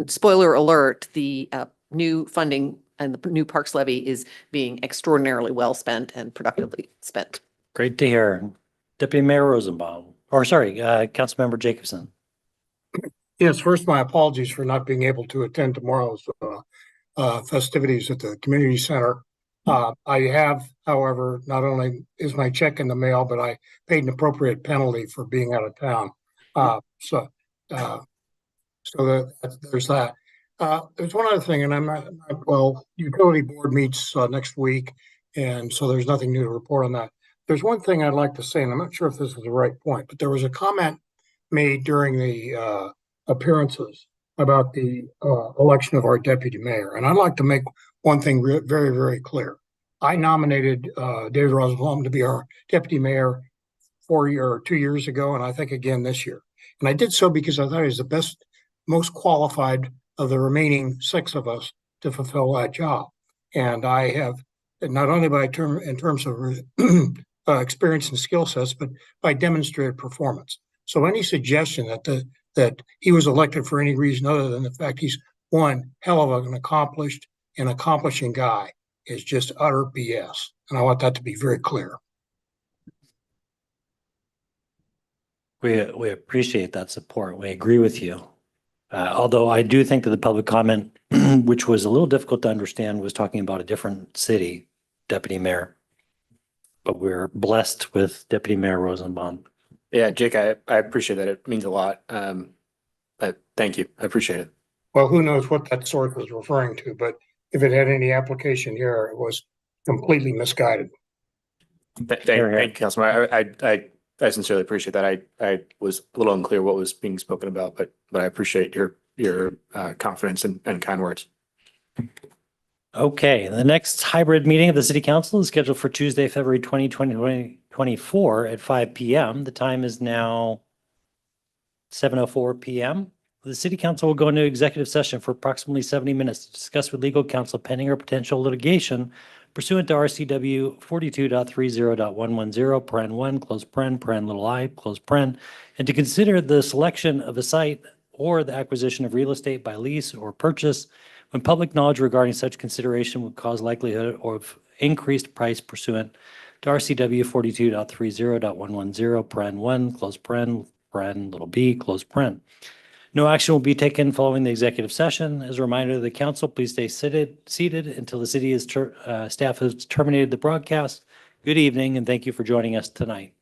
[SPEAKER 3] spoiler alert, the new funding and the new parks levy is being extraordinarily well spent and productively spent.
[SPEAKER 1] Great to hear. Deputy Mayor Rosenbaum, or sorry, Councilmember Jacobson.
[SPEAKER 7] Yes, first, my apologies for not being able to attend tomorrow's festivities at the community center. I have, however, not only is my check in the mail, but I paid an appropriate penalty for being out of town. So there's that. There's one other thing, and utility board meets next week, and so there's nothing new to report on that. There's one thing I'd like to say, and I'm not sure if this is the right point, but there was a comment made during the appearances about the election of our deputy mayor. And I'd like to make one thing very, very clear. I nominated David Rosenbaum to be our deputy mayor 2 years ago, and I think again this year. And I did so because I thought he was the best, most qualified of the remaining 6 of us to fulfill that job. And I have, not only in terms of experience and skill sets, but by demonstrated performance. So any suggestion that he was elected for any reason other than the fact he's one hell of an accomplished and accomplishing guy is just utter BS. And I want that to be very clear.
[SPEAKER 1] We appreciate that support. We agree with you. Although I do think that the public comment, which was a little difficult to understand, was talking about a different city deputy mayor. But we're blessed with Deputy Mayor Rosenbaum.
[SPEAKER 4] Yeah, Jake, I appreciate that. It means a lot. Thank you. I appreciate it.
[SPEAKER 7] Well, who knows what that source was referring to, but if it had any application here, it was completely misguided.
[SPEAKER 4] Thank you, Councilman. I sincerely appreciate that. I was a little unclear what was being spoken about, but I appreciate your confidence and kind words.
[SPEAKER 1] Okay, the next hybrid meeting of the City Council is scheduled for Tuesday, February 2024 at 5 p.m. The time is now 7:04 p.m. The City Council will go into executive session for approximately 70 minutes to discuss with legal counsel pending or potential litigation pursuant to RCW 42.30.110, paren 1, close paren little I, close paren, and to consider the selection of a site or the acquisition of real estate by lease or purchase when public knowledge regarding such consideration would cause likelihood of increased price pursuant to RCW 42.30.110, paren 1, close paren little b, close paren. No action will be taken following the executive session. As a reminder to the council, please stay seated until the city staff has terminated the broadcast. Good evening, and thank you for joining us tonight.